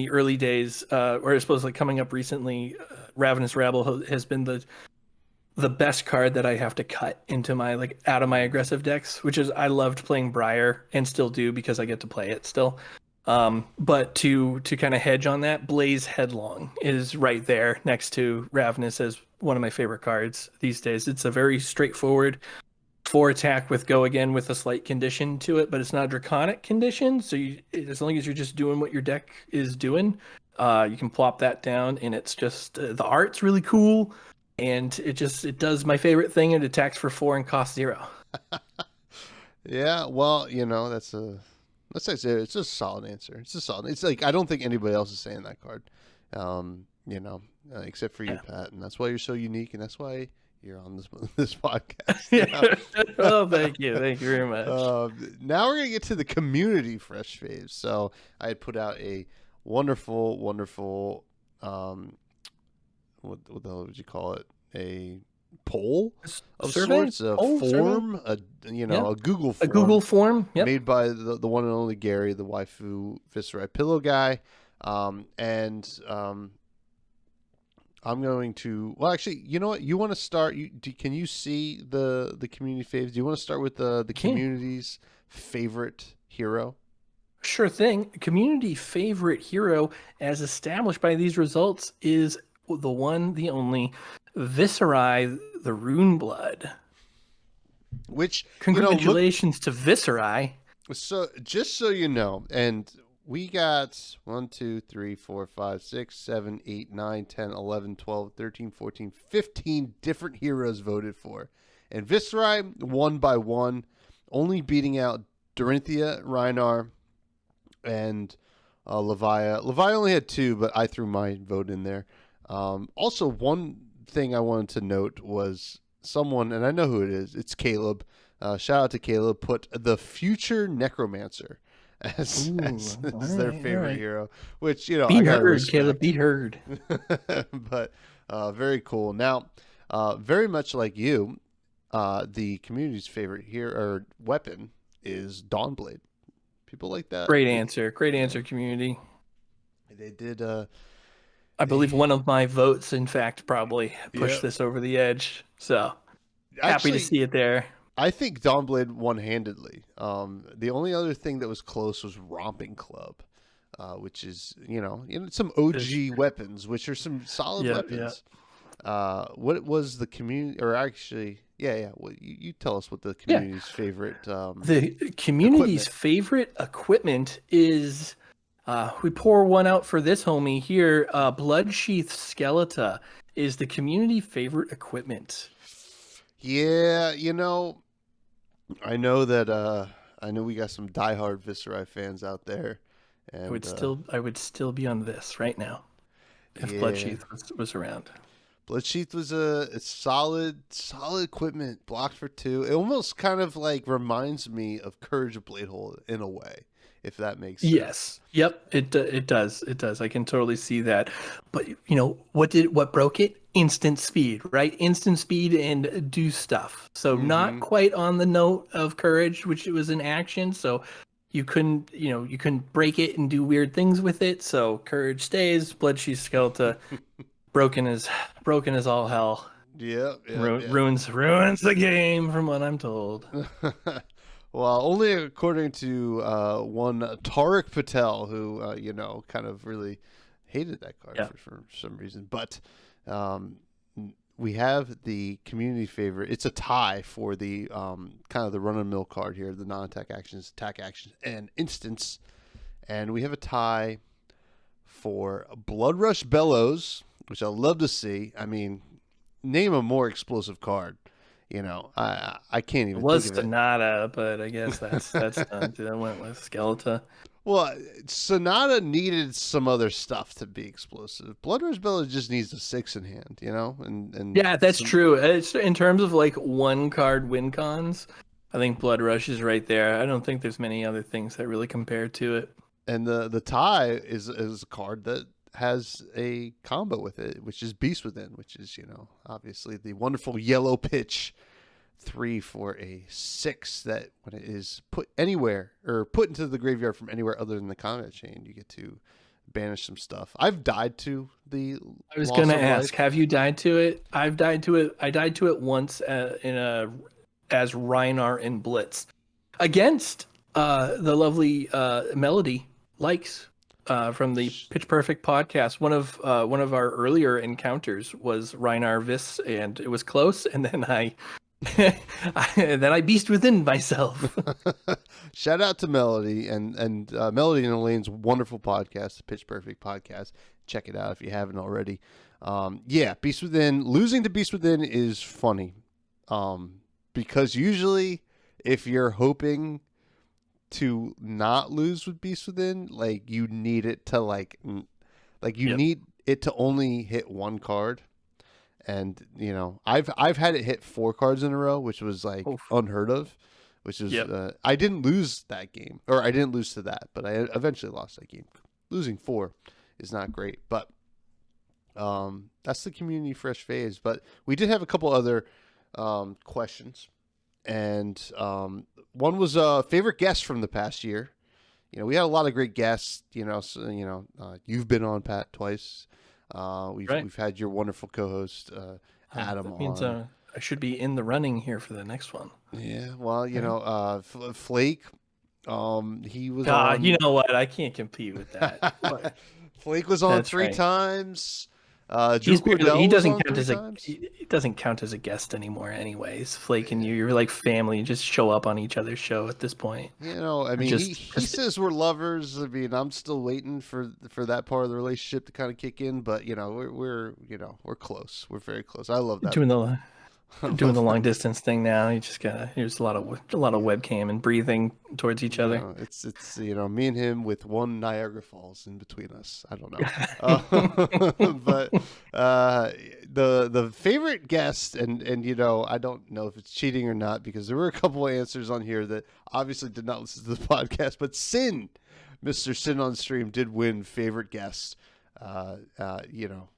early days, or I suppose like coming up recently, Ravenous Rabble has been the best card that I have to cut into my out of my aggressive decks, which is I loved playing Briar and still do because I get to play it still. But to kind of hedge on that, Blaze Headlong is right there next to Ravenous as one of my favorite cards these days. It's a very straightforward 4 attack with go again with a slight condition to it, but it's not a draconic condition. So as long as you're just doing what your deck is doing, you can plop that down, and it's just the art's really cool, and it does my favorite thing. It attacks for 4 and costs 0. Yeah, well, it's a solid answer. It's like I don't think anybody else is saying that card. except for you, Yeah. Pat, and that's why you're so unique, and that's why you're on this podcast. Oh, thank you very much. Now we're gonna get to the community Fresh Faves. So I had put out a wonderful, what the hell would you call it? A poll of Survey? sorts, a Poll? form, Yeah. a Google form, A Google form, yep. made by the one and only Gary, the waifu Viscerai pillow guy, and I'm going to. Well, actually, you know what? You want to start? Can you see the community faves? Do you want to start with the community's favorite hero? Sure thing. Community favorite hero, as established by these results, is the one, the only, Viscerai, the Rune Blood. Which Congratulations to Viscerai. So just so you know, and we got 1, 2, 3, 4, 5, 6, 7, 8, 9, 10, 11, 12, 13, 14, 15 different heroes voted for. And Viscerai won by one, only beating out Dorinthia, Reinar, and Levia. Levia only had 2, but I threw my vote in there. Also, one thing I wanted to note was someone, and I know who it is, it's Caleb. Shout out to Caleb, put the future Necromancer as their favorite hero, which, be heard, Caleb, be heard. But very cool. Now, very much like you, the community's favorite hero or weapon is Dawnblade. People like that. Great answer, community. They did. I believe one of my votes, in fact, probably pushed this over the edge. So happy to see it there. I think Dawnblade one-handedly. The only other thing that was close was Romping Club, which is some OG weapons, which are some solid weapons. Yeah. What was the community, or actually, Well, you tell us what the community's favorite. The community's favorite equipment is. We pour one out for this homie here. Bloodsheath Skeleton is the community favorite equipment. Yeah, I know that. I know we got some diehard Viscerai fans out there. And, I would still be on this right now if Bloodsheath was around. Bloodsheath was a solid equipment, blocked for 2. It almost kind of like reminds me of Courage of Bladehole in a way, if that makes sense. Yes. Yep. It does. I can totally see that. But what broke it? Instant speed, right? Instant speed and do stuff. So not quite on the note of Courage, which it was an action. So you couldn't break it and do weird things with it. So Courage stays. Bloodsheath Skeleton, broken as all hell. Yeah. Ruins the game, from what I'm told. Well, only according to one Tariq Patel, who kind of really hated that card for some reason. But we have the community favorite. It's a tie for the kind of the run-of-the-mill card here, the non-attack actions, attack actions, and instants. And we have a tie for Blood Rush Bellows, which I love to see. I mean, name a more explosive card. I can't even. It was think of Sonata, but I guess that's done. I went with Skeleton. Well, Sonata needed some other stuff to be explosive. Blood Rush Bellows just needs a 6 in hand, and yeah, that's true. It's in terms of like one card win cons. I think Blood Rush is right there. I don't think there's many other things that really compare to it. And the tie is a card that has a combo with it, which is Beast Within, which is obviously the wonderful yellow pitch 3 for a 6 that when it is put anywhere or put into the graveyard from anywhere other than the combat chain, you get to banish some stuff. I've died to the. I was going to ask, have you died to it? I've died to it. I died to it once as Reinar in Blitz against the lovely Melody Likes. From the Pitch Perfect podcast, one of our earlier encounters was Reinar Viss, and it was close. And then I beast within myself. Shout out to Melody and Melody and Elaine's wonderful podcast, the Pitch Perfect podcast. Check it out if you haven't already. Beast Within. Losing to Beast Within is funny, because usually if you're hoping to not lose with Beast Within, like you need it to need it to only hit one card. And I've had it hit 4 cards in a row, which was like Oof. unheard of. Which is Yep. I didn't lose that game, or I didn't lose to that, but I eventually lost that game. Losing 4 is not great, but that's the community Fresh Faves. But we did have a couple other questions, and one was favorite guest from the past year. We had a lot of great guests. So, you've been on, Pat, twice. We've had your wonderful co-host Adam that means, on. I should be in the running here for the next one. Yeah, well, Flake, he was God, on. you know what? I can't compete with that. But Flake was on That's 3 right. times. he Cordell doesn't was on count 3 as a times. he doesn't count as a guest anymore. Anyways, Flake and you're like family. You just show up on each other's show at this point. I mean, he Just- says we're lovers. I mean, I'm still waiting for that part of the relationship to kind of kick in, but we're close. We're very close. I love that. Doing the long distance thing now. You just gotta. There's a lot of webcam and breathing towards each other. It's me and him with one Niagara Falls in between us. I don't know, but the favorite guest and I don't know if it's cheating or not because there were a couple of answers on here that obviously did not listen to the podcast, but Mr. Sin on stream did win favorite guest.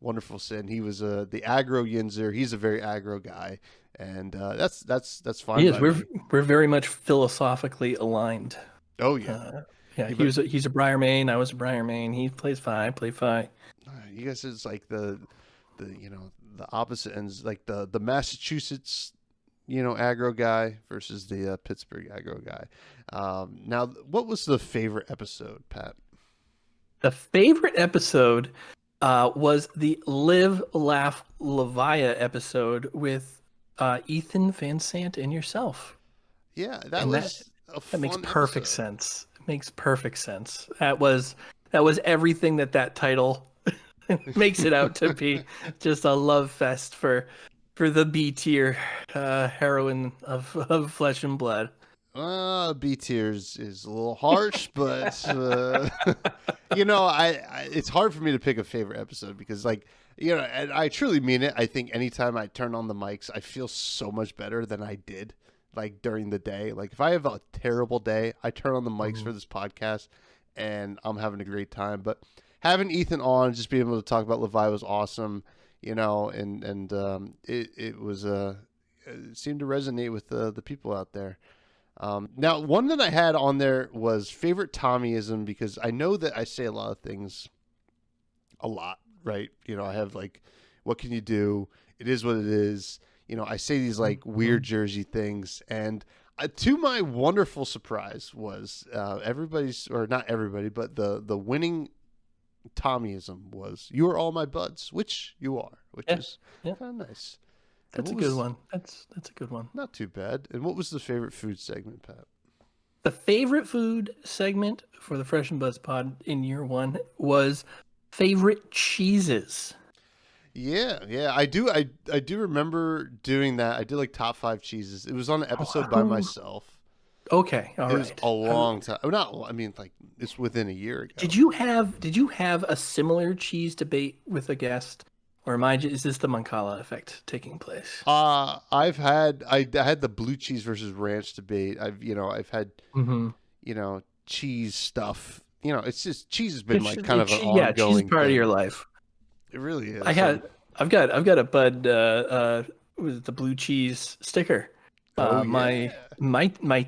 Wonderful Sin. He was the aggro Yinzer. He's a very aggro guy, and that's fine. He is. We're very much philosophically aligned. Oh yeah. He's a Briar main. I was a Briar main. He plays Fi. I play Fi. You guys is like the opposite ends, like the Massachusetts aggro guy versus the Pittsburgh aggro guy. Now, what was the favorite episode, Pat? The favorite episode was the Live, Laugh, Levia episode with Ethan Van Sant and yourself. Yeah, That makes perfect episode. sense. It makes perfect sense. That was everything that title makes it out to be. Just a love fest for the B tier heroine of Flesh and Blood. B tiers is a little harsh, but it's hard for me to pick a favorite episode because, and I truly mean it. I think anytime I turn on the mics, I feel so much better than I did during the day. Like if I have a terrible day, I turn on the mics for this podcast, and I'm having a great time. But having Ethan on, just being able to talk about Levi was awesome. It was it seemed to resonate with the people out there. Now, one that I had on there was favorite Tommyism because I know that I say a lot of things a lot, right? I have what can you do? It is what it is. I say these weird Jersey things. And to my wonderful surprise was not everybody, but the winning Tommyism was "You are all my buds," which you are, which is kind of nice. That's a good one. That's a good one. Not too bad. And what was the favorite food segment, Pat? The favorite food segment for the Fresh and Buzz Pod in year 1 was favorite cheeses. Yeah. I do remember doing that. I did top 5 cheeses. It was on an episode by myself. Okay, all right. It was a long time. It's within a year ago. Did you have a similar cheese debate with a guest? Or is this the Mancala effect taking place? I had the blue cheese versus ranch debate. I've had cheese stuff. It's just cheese has been kind of an ongoing cheese is part thing. of your life. It really is. I've got a Bud with the blue cheese sticker. My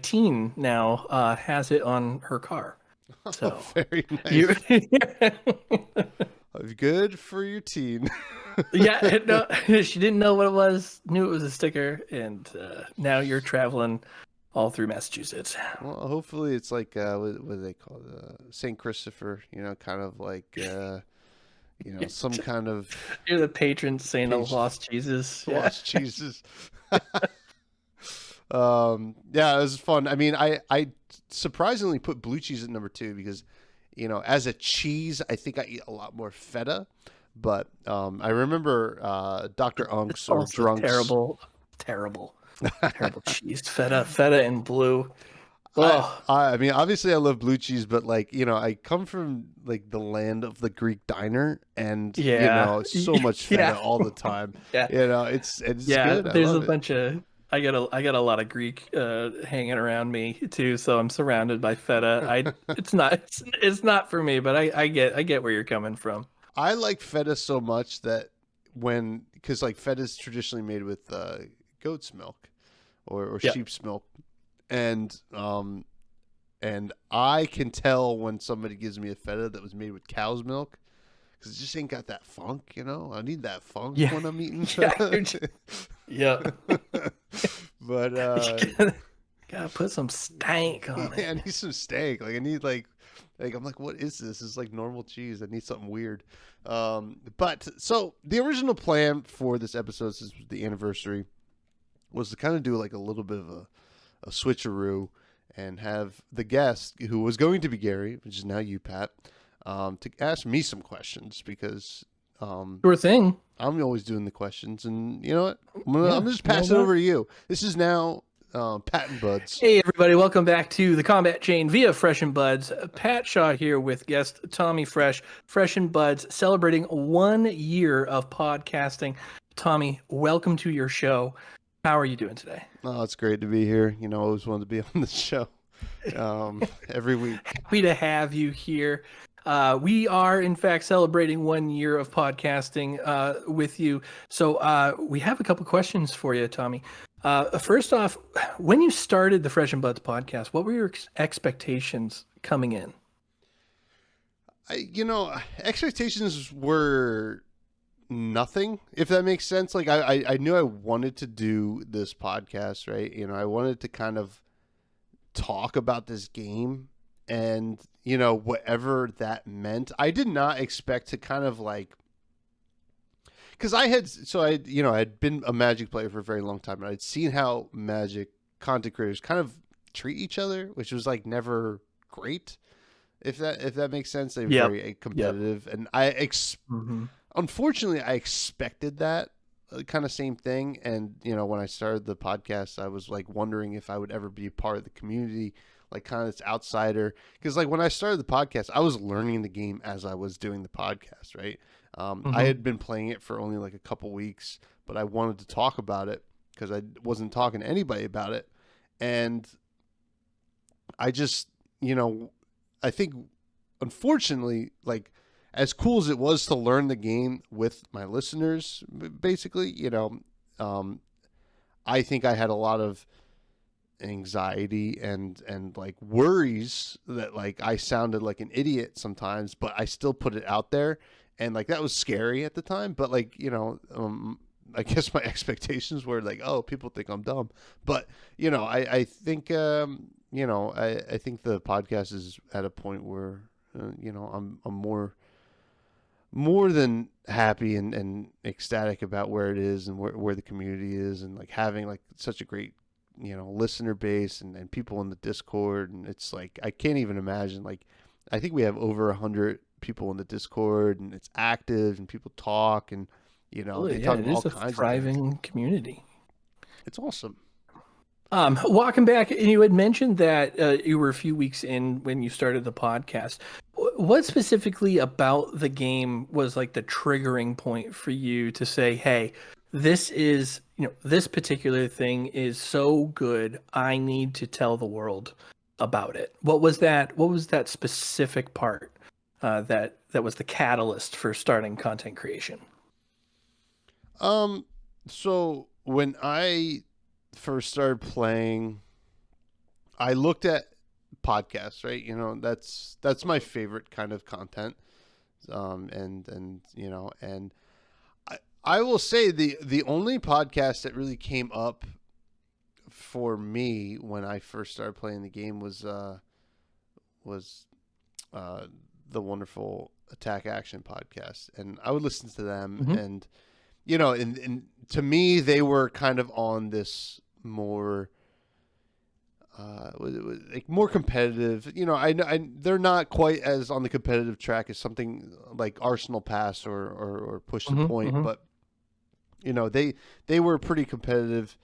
teen now has it on her car. So very nice. Good for your teen. Yeah, no, she didn't know what it was. Knew it was a sticker, and now you're traveling all through Massachusetts. Well, hopefully it's what do they call it? St. Christopher. Kind of some kind of. You're the patron saint of lost cheeses. Lost cheeses. Yeah, it was fun. I mean, I surprisingly put blue cheese at number 2 because, as a cheese, I think I eat a lot more feta. But I remember Dr. Unks or Drunks. Terrible cheese. Feta and blue. Oh, I mean, obviously, I love blue cheese, but like I come from like the land of the Greek diner, and yeah. so much Yeah. feta all the time. Yeah. It's Yeah, good. I there's a love it. bunch of I got a lot of Greek hanging around me too, so I'm surrounded by feta. It's not for me, but I get where you're coming from. I like feta so much that because like feta is traditionally made with goat's milk or Yeah. sheep's milk, and and I can tell when somebody gives me a feta that was made with cow's milk because it just ain't got that funk. I need that funk Yeah. when I'm eating Yeah. feta. Yeah. But Gotta put some stank on yeah, I it. need some steak. Like I need like I'm like, what is this? It's like normal cheese. I need something weird. But so the original plan for this episode, since it was the anniversary, was to kind of do like a little bit of a switcheroo and have the guest, who was going to be Gary, which is now you, Pat, to ask me some questions because Sure thing. I'm always doing the questions, and you know what? Yeah, I'm just you know passing it what? over to you. This is now Pat and Buds. Hey everybody, welcome back to the Combat Chain via Fresh and Buds. Pat Shaw here with guest Tommy Fresh, Fresh and Buds, celebrating 1 year of podcasting. Tommy, welcome to your show. How are you doing today? Oh, it's great to be here. I always wanted to be on the show every week. Happy to have you here. We are, in fact, celebrating 1 year of podcasting with you. So we have a couple questions for you, Tommy. First off, when you started the Fresh and Buds podcast, what were your expectations coming in? Expectations were nothing, if that makes sense. Like I knew I wanted to do this podcast, right? I wanted to kind of talk about this game and whatever that meant. I did not expect to kind of like, because I had been a Magic player for a very long time, and I'd seen how Magic content creators kind of treat each other, which was like never great, if that makes sense. They were very competitive, and unfortunately I expected that kind of same thing. And when I started the podcast, I was like wondering if I would ever be a part of the community, like kind of this outsider, because like when I started the podcast, I was learning the game as I was doing the podcast, right? I had been playing it for only like a couple weeks, but I wanted to talk about it because I wasn't talking to anybody about it. And I just, I think, unfortunately, like as cool as it was to learn the game with my listeners, basically, I think I had a lot of anxiety and like worries that like I sounded like an idiot sometimes, but I still put it out there. And like that was scary at the time, but like I guess my expectations were like, oh, people think I'm dumb, but I think I think the podcast is at a point where I'm more than happy and ecstatic about where it is and where the community is, and like having like such a great listener base and people in the Discord, and it's like I can't even imagine. Like I think we have over 100 people in the Discord, and it's active, and people talk, and they talk about all kinds of things. Thriving community. It's awesome. Walking back, you had mentioned that you were a few weeks in when you started the podcast. What specifically about the game was like the triggering point for you to say, hey, this is, this particular thing is so good, I need to tell the world about it? What was that specific part that was the catalyst for starting content creation? So when I first started playing, I looked at podcasts, right? That's my favorite kind of content. And I will say the only podcast that really came up for me when I first started playing the game was the wonderful Attack Action podcast, and I would listen to them, and and to me they were kind of on this more like more competitive. They're not quite as on the competitive track as something like Arsenal Pass or Push the Point, but they were pretty competitive,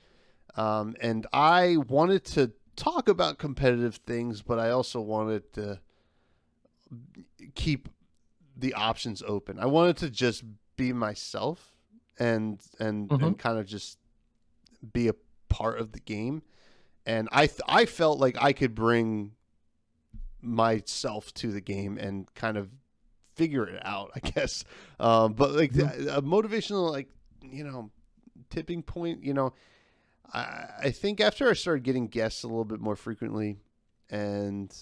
and I wanted to talk about competitive things, but I also wanted to keep the options open. I wanted to just be myself and kind of just be a part of the game. And I felt like I could bring myself to the game and kind of figure it out, I guess. But like a motivational, like, tipping point, I think after I started getting guests a little bit more frequently, and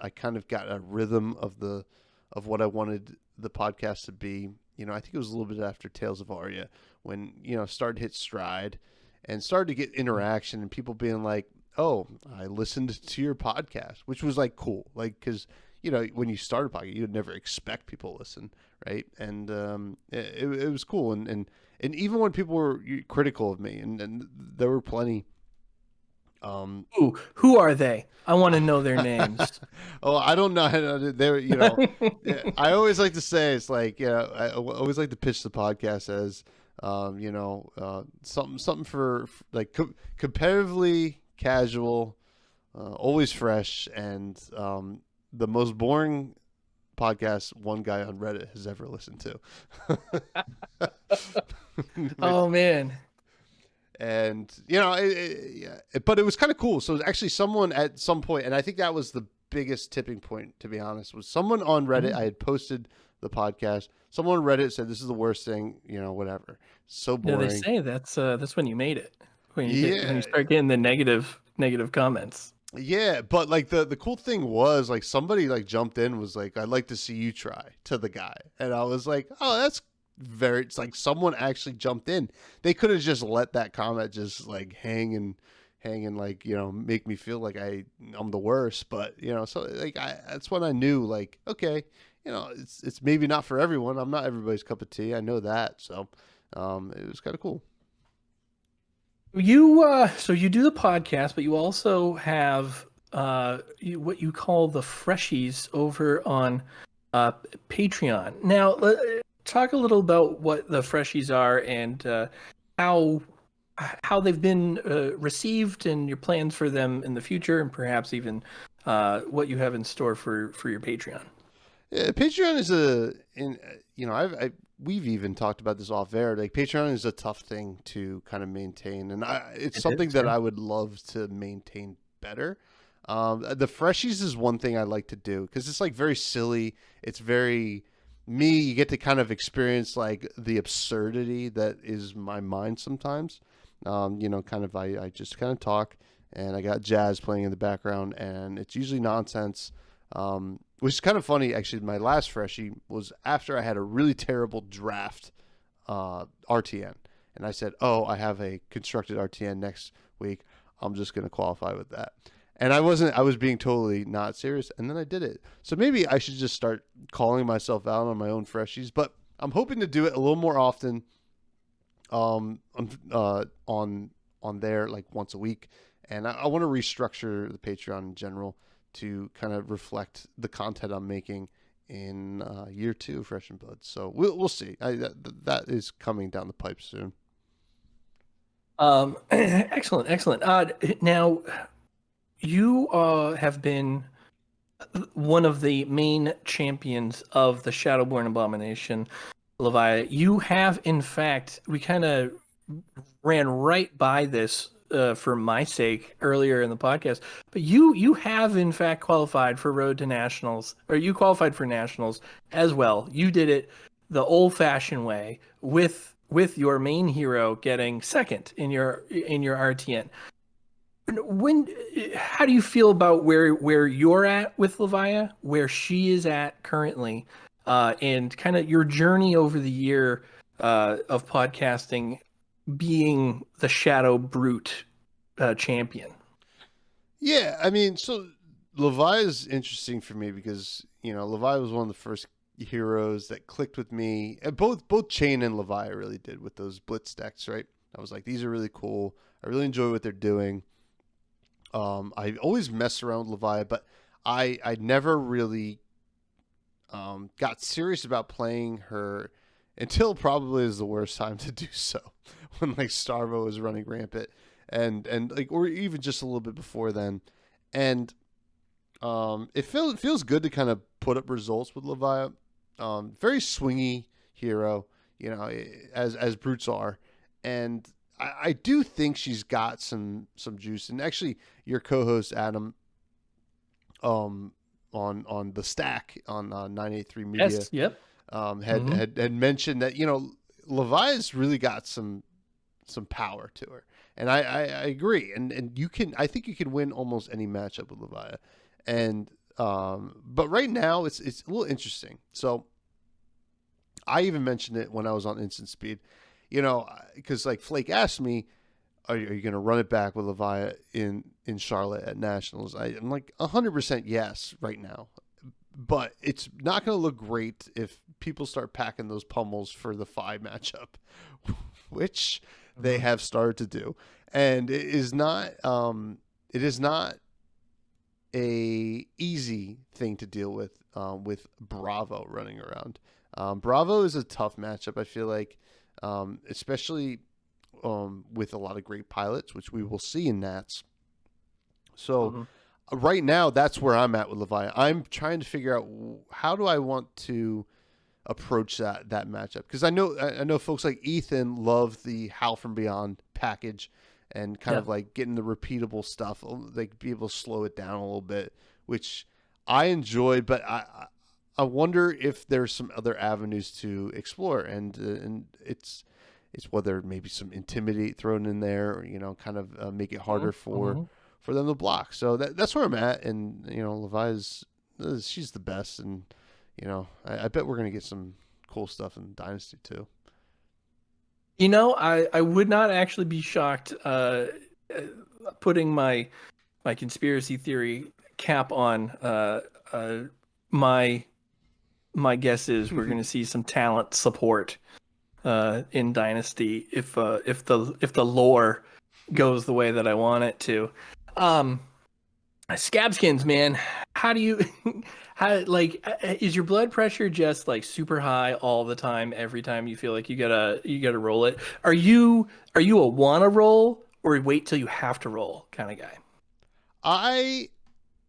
I kind of got a rhythm of what I wanted the podcast to be. I think it was a little bit after Tales of Arya when started to hit stride and started to get interaction and people being like, "Oh, I listened to your podcast," which was like cool, like because when you start a podcast, you'd never expect people to listen, right? And it was cool, and even when people were critical of me, and there were plenty. Who are they? I want to know their names. Oh, I don't know. They're, I always like to say it's like, I always like to pitch the podcast as, something for like competitively casual, always fresh, and the most boring podcast one guy on Reddit has ever listened to. Oh man. And but it was kind of cool. So actually someone at some point, and I think that was the biggest tipping point, to be honest, was someone on Reddit. I had posted the podcast. Someone on Reddit said, "This is the worst thing, whatever. So boring." Yeah, they say that's when you made it. When you start getting the negative comments. Yeah, but like the cool thing was like somebody like jumped in, was like, "I'd like to see you try," to the guy, and I was like, "Oh, that's." It's like someone actually jumped in. They could have just let that comment just like hang and like, make me feel like I'm the worst. But so like that's when I knew, like, okay, it's maybe not for everyone. I'm not everybody's cup of tea. I know that. So it was kind of cool. So you do the podcast, but you also have what you call the Freshies over on Patreon. Now, talk a little about what the Freshies are and how they've been received, and your plans for them in the future, and perhaps even what you have in store for your Patreon. Yeah, Patreon is we've even talked about this off air. Like, Patreon is a tough thing to kind of maintain, and it's something that I would love to maintain better. The Freshies is one thing I like to do because it's like very silly. It's very me. You get to kind of experience like the absurdity that is my mind sometimes. Kind of I just kind of talk, and I got jazz playing in the background, and it's usually nonsense. Which is kind of funny, actually. My last Freshie was after I had a really terrible draft RTN. And I said, "Oh, I have a constructed RTN next week. I'm just going to qualify with that." And I was being totally not serious. And then I did it. So maybe I should just start calling myself out on my own Freshies. But I'm hoping to do it a little more often on there, like once a week. And I want to restructure the Patreon in general to kind of reflect the content I'm making in year 2 of Fresh and Blood. So we'll see. That is coming down the pipe soon. Excellent. Now, you have been one of the main champions of the Shadowborn Abomination, Levi. You have, in fact, we kind of ran right by this for my sake earlier in the podcast, but you have in fact qualified for Road to Nationals, or you qualified for Nationals as well. You did it the old-fashioned way with your main hero getting second in your RTN. How do you feel about where you're at with Levia, where she is at currently, and kind of your journey over the year of podcasting, being the Shadow Brute champion? Yeah, I mean, so Levi is interesting for me because Levi was one of the first heroes that clicked with me. And both Chain and Levi really did with those blitz decks, right? I was like, these are really cool. I really enjoy what they're doing. I always messed around with Levi, but I never really got serious about playing her until probably is the worst time to do so, when like Starvo was running rampant. and like, or even just a little bit before then, and it feels good to kind of put up results with Leviat. Very swingy hero, as brutes are, and I do think she's got some juice. And actually, your co-host Adam, on the stack on 983 Media, Yes. Yep. had mentioned that Leviat's really got some power to her, and I agree. And I think you can win almost any matchup with Leviat, and but right now it's a little interesting. So I even mentioned it when I was on Instant Speed, because like Flake asked me, are you going to run it back with Leviat in Charlotte at Nationals? I'm like 100% yes right now, but it's not going to look great if people start packing those pummels for the 5 matchup, which they have started to do, and it is not a easy thing to deal with Bravo running around. Bravo is a tough matchup, I feel like, especially with a lot of great pilots, which we will see in Nats. So right now, that's where I'm at with Leviat. I'm trying to figure out how do I want to approach that matchup, because I know folks like Ethan love the Howl from Beyond package and kind of like getting the repeatable stuff, like be able to slow it down a little bit, which I enjoyed, but I wonder if there's some other avenues to explore, and it's whether maybe some Intimidate thrown in there, or, kind of make it harder for them to block. So that's where I'm at, and Levi's, she's the best, and I bet we're gonna get some cool stuff in Dynasty too. I would not actually be shocked putting my conspiracy theory cap on. My guess is we're going to see some talent support in Dynasty if the lore goes the way that I want it to. Scabskins, man, how do you is your blood pressure just like super high all the time, every time you feel like you gotta roll it? Are you a wanna roll or wait till you have to roll kind of guy?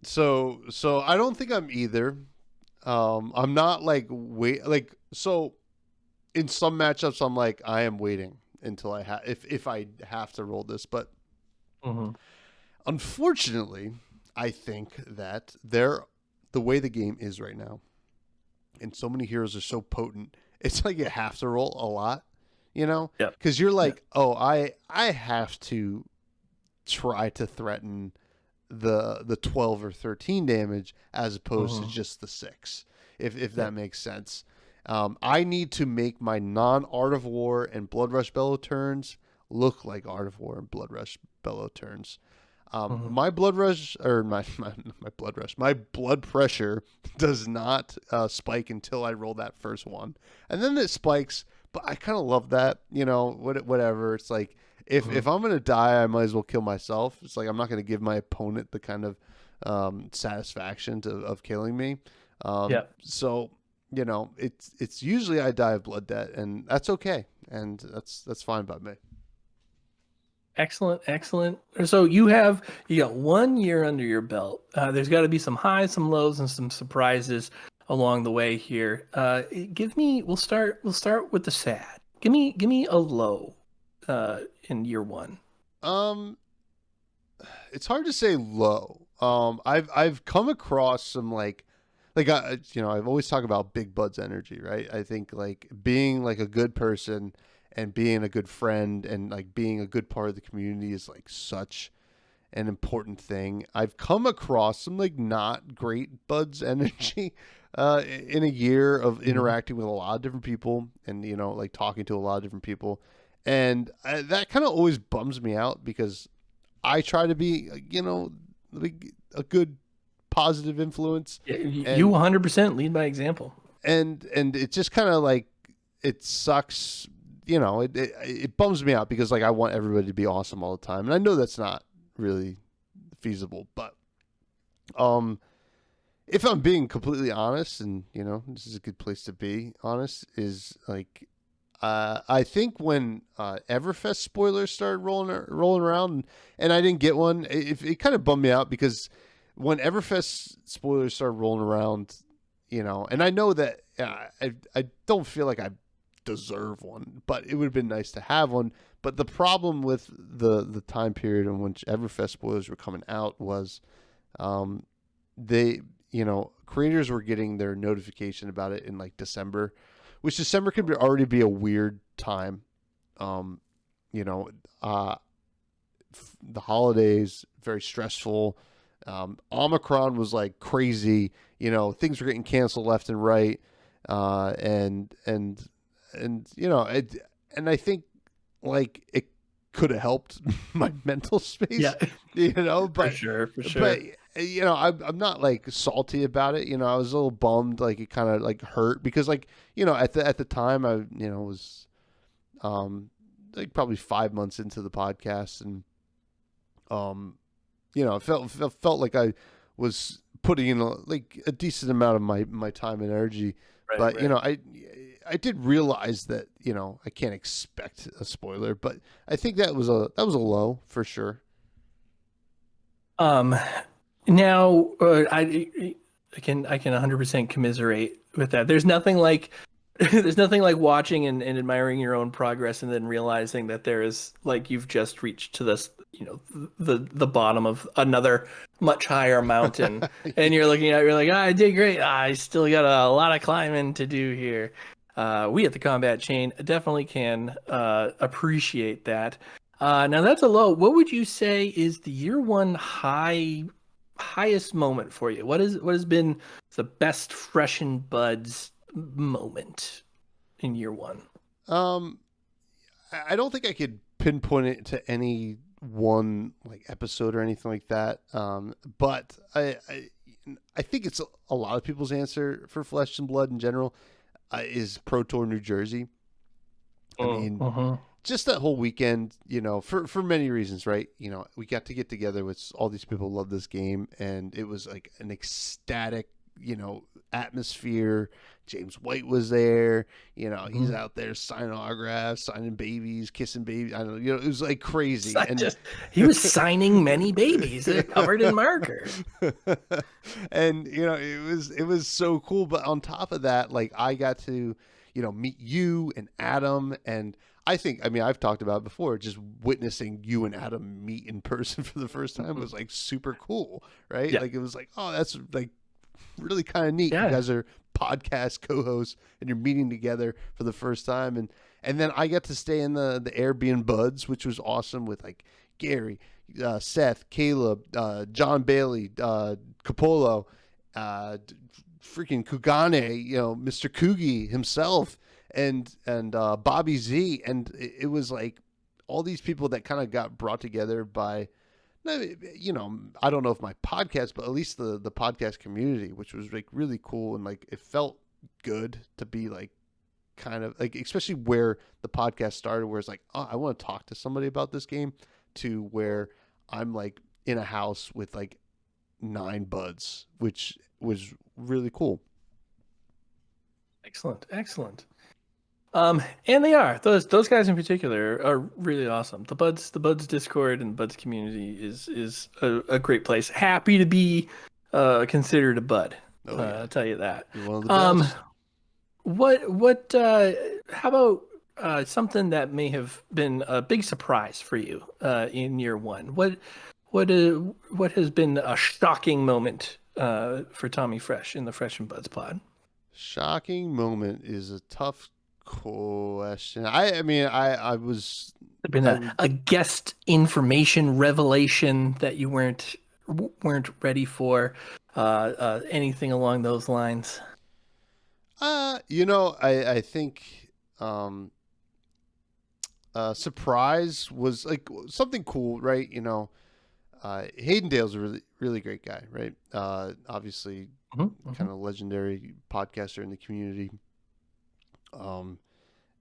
So I don't think I'm either. I'm not like so in some matchups I'm like I am waiting until if I have to roll this, but unfortunately I think that the way the game is right now, and so many heroes are so potent, it's like you have to roll a lot, because you're like, oh, I have to try to threaten the 12 or 13 damage as opposed to just the 6, if that makes sense. I need to make my non-Art of War and Blood Rush Bellow turns look like Art of War and Blood Rush Bellow turns. My blood rush, or my blood pressure does not spike until I roll that first one, and then it spikes. But I kind of love that, whatever. It's like if I'm gonna die, I might as well kill myself. It's like I'm not gonna give my opponent the kind of satisfaction of killing me. So it's usually I die of blood debt, and that's okay, and that's fine by me. Excellent. So you got 1 year under your belt. There's got to be some highs, some lows, and some surprises along the way here. We'll start with the sad. Give me a low in year 1. It's hard to say low. I've come across some I've always talked about Big Bud's energy, right? I think like being like a good person and being a good friend and like being a good part of the community is like such an important thing. I've come across some like not great Bud's energy in a year of interacting with a lot of different people and like talking to a lot of different people, and that kind of always bums me out because I try to be like a good positive influence. You 100% lead by example, and it just kind of like it sucks. It bums me out because like I want everybody to be awesome all the time, and I know that's not really feasible. But if I'm being completely honest, and this is a good place to be honest, is like I think when Everfest spoilers started rolling around, and I didn't get one, it kind of bummed me out because when Everfest spoilers started rolling around, and I know that I don't feel like I deserve one, but it would have been nice to have one. But the problem with the time period in which Everfest spoilers were coming out was, they creators were getting their notification about it in like December, which December could already be a weird time. Um, you know, uh, the holidays very stressful. Omicron was like crazy. Things were getting canceled left and right. And and I think like it could have helped my mental space. Yeah, But for sure. but I'm not like salty about it. I was a little bummed. Like it kind of like hurt because like at the time I was like probably 5 months into the podcast, and it felt like I was putting in a decent amount of my time and energy. Right, But right. I did realize that I can't expect a spoiler, but I think that was a low for sure. Um, Now, I can 100% commiserate with that. There's nothing like there's nothing like watching and admiring your own progress and then realizing that there is like you've just reached to this, the bottom of another much higher mountain, and you're looking at it, you're like, I did great. I still got a lot of climbing to do here. We at the Combat Chain definitely can appreciate that. Now that's a low. What would you say is the year one highest moment for you? What has been the best Fresh and Buds moment in year one? Um, I don't think I could pinpoint it to any one like episode or anything like that. But I think it's a lot of people's answer for Flesh and Blood in general is Pro Tour New Jersey. I mean, Mhm. just that whole weekend, for many reasons, right? We got to get together with all these people who love this game, and it was like an ecstatic, atmosphere. James White was there, he's out there signing autographs, signing babies, kissing babies. I don't know, it was like crazy. And He was signing many babies covered in marker. and it was so cool. But on top of that, like I got to, meet you and Adam, and I've talked about it before, just witnessing you and Adam meet in person for the first time was like super cool, right? Yeah. Like it was like, oh, that's like really kind of neat. Yeah. You guys are podcast co-hosts and you're meeting together for the first time, and then I got to stay in the Airbnb Buds, which was awesome, with like Gary, Seth, Caleb, John Bailey, Capolo, freaking Kugane, Mr. Kugi himself, and Bobby Z, and it was like all these people that kind of got brought together by, I don't know if my podcast, but at least the podcast community, which was like really cool, and like it felt good to be like kind of like, especially where the podcast started, where it's like, oh, I want to talk to somebody about this game, to where I'm like in a house with like 9 buds, which was really cool. Excellent. And they are those guys in particular are really awesome. The Buds Discord and Buds community is a great place. Happy to be considered a Bud. Oh, yeah. I'll tell you that. You're one of the best. What how about something that may have been a big surprise for you in year one? What has been a shocking moment for Tommy Fresh in the Fresh and Buds pod? Shocking moment is a tough question. I was Been a guest information revelation that you weren't ready for, anything along those lines? I think surprise was like something cool, right? Hayden Dale's a really, really great guy, right? Obviously kind of legendary podcaster in the community.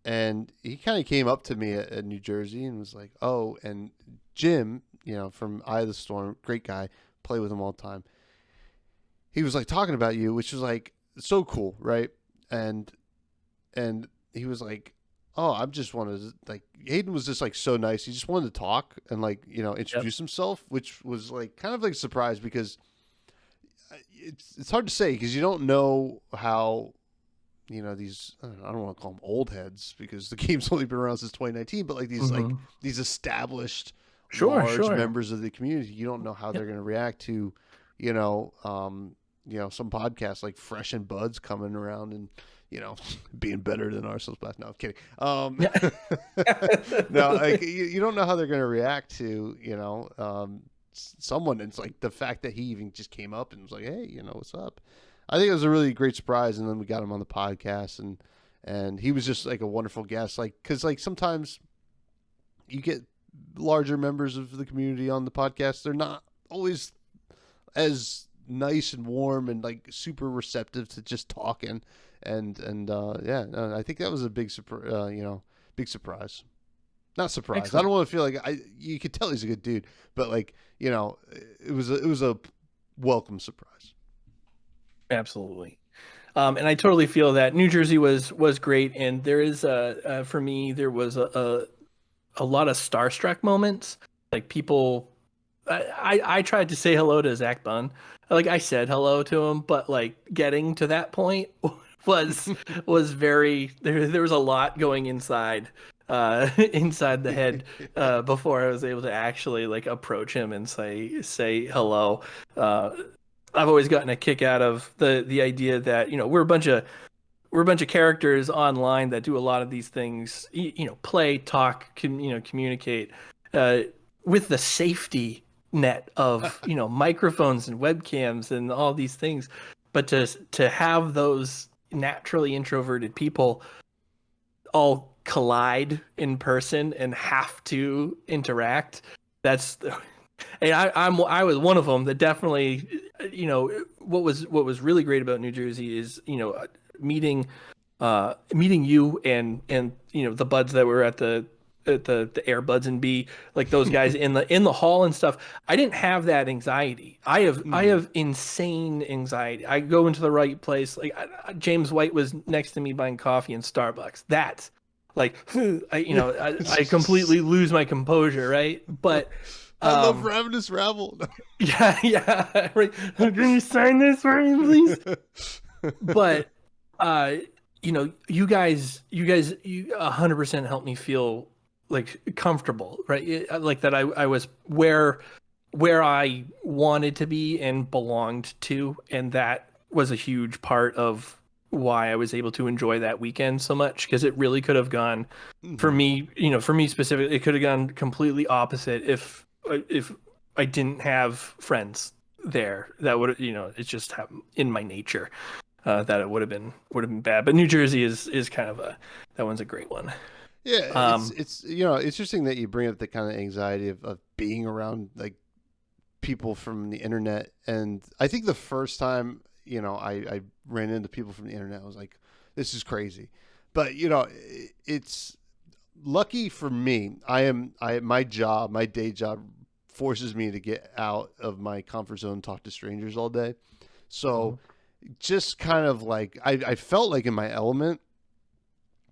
And he kind of came up to me at New Jersey and was like, oh, and Jim, from Eye of the Storm, great guy, play with him all the time. He was like talking about you, which was like so cool, right? And he was like, oh, I just wanted to, like, Hayden was just like so nice. He just wanted to talk and like, Yep. introduce himself, which was like kind of like a surprise because it's hard to say because you don't know how, these, I don't want to call them old heads because the game's only been around since 2019, but like Mhm. these established Sure, large sure. members of the community, you don't know how they're going to react to, you know, um, some podcasts like Fresh and Buds coming around and, being better than ourselves. No, I'm kidding. Yeah. No, like you don't know how they're going to react to, someone. It's like the fact that he even just came up and was like, "Hey, what's up?" I think it was a really great surprise, and then we got him on the podcast, and he was just like a wonderful guest. Like, because like sometimes you get larger members of the community on the podcast, they're not always as nice and warm and like super receptive to just talking. Yeah, no, I think that was a big big surprise. Not surprise. Excellent. I don't want to feel like you could tell he's a good dude, but like, it was a welcome surprise. Absolutely. And I totally feel that New Jersey was great, and there is for me there was a lot of starstruck moments. Like people, I tried to say hello to Zach Bunn. Like I said hello to him, but like getting to that point was very there was a lot going inside inside the head before I was able to actually like approach him and say hello. I've always gotten a kick out of the idea that we're a bunch of characters online that do a lot of these things, play, talk, communicate with the safety net of microphones and webcams and all these things, but to have those naturally introverted people all collide in person and have to interact, that's and I was one of them that definitely, what was really great about New Jersey is meeting you and the buds that were at the Airbuds and B, like those guys in the hall and stuff. I didn't have that anxiety. I have insane anxiety. I go into the right place. Like James White was next to me buying coffee in Starbucks. That's like I completely lose my composure, right? But I love Ravenous Rabble. yeah, right. Can you sign this for me, please? But you guys 100% helped me feel like comfortable, right? Like that I was where I wanted to be and belonged to, and that was a huge part of why I was able to enjoy that weekend so much, because it really could have gone for me, for me specifically, it could have gone completely opposite if I didn't have friends there. That would, it's just in my nature. That it would have been bad. But New Jersey is kind of that one's a great one. Yeah, it's interesting that you bring up the kind of anxiety of being around like people from the internet, and I think the first time I ran into people from the internet, I was like, this is crazy. But it's lucky for me. My day job forces me to get out of my comfort zone, talk to strangers all day. So just kind of like I felt like in my element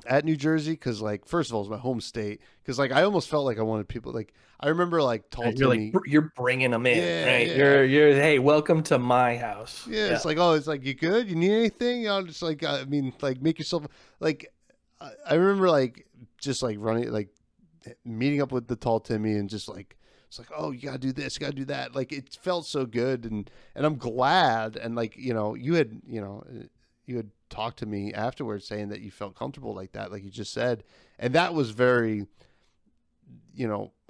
at New Jersey, because like first of all it's my home state, because like I almost felt like I wanted people, like I remember like tall Timmy. You're bringing them in, Yeah, right? yeah. You're hey, welcome to my house. Yeah, it's like, oh, it's like, you good? You need anything? Just like, I mean, like make yourself like. I remember like just like running, like meeting up with the tall Timmy and just like, it's like, oh, you gotta do this, you gotta do that. Like it felt so good, and I'm glad. And like you had talked to me afterwards saying that you felt comfortable like that, like you just said, and that was very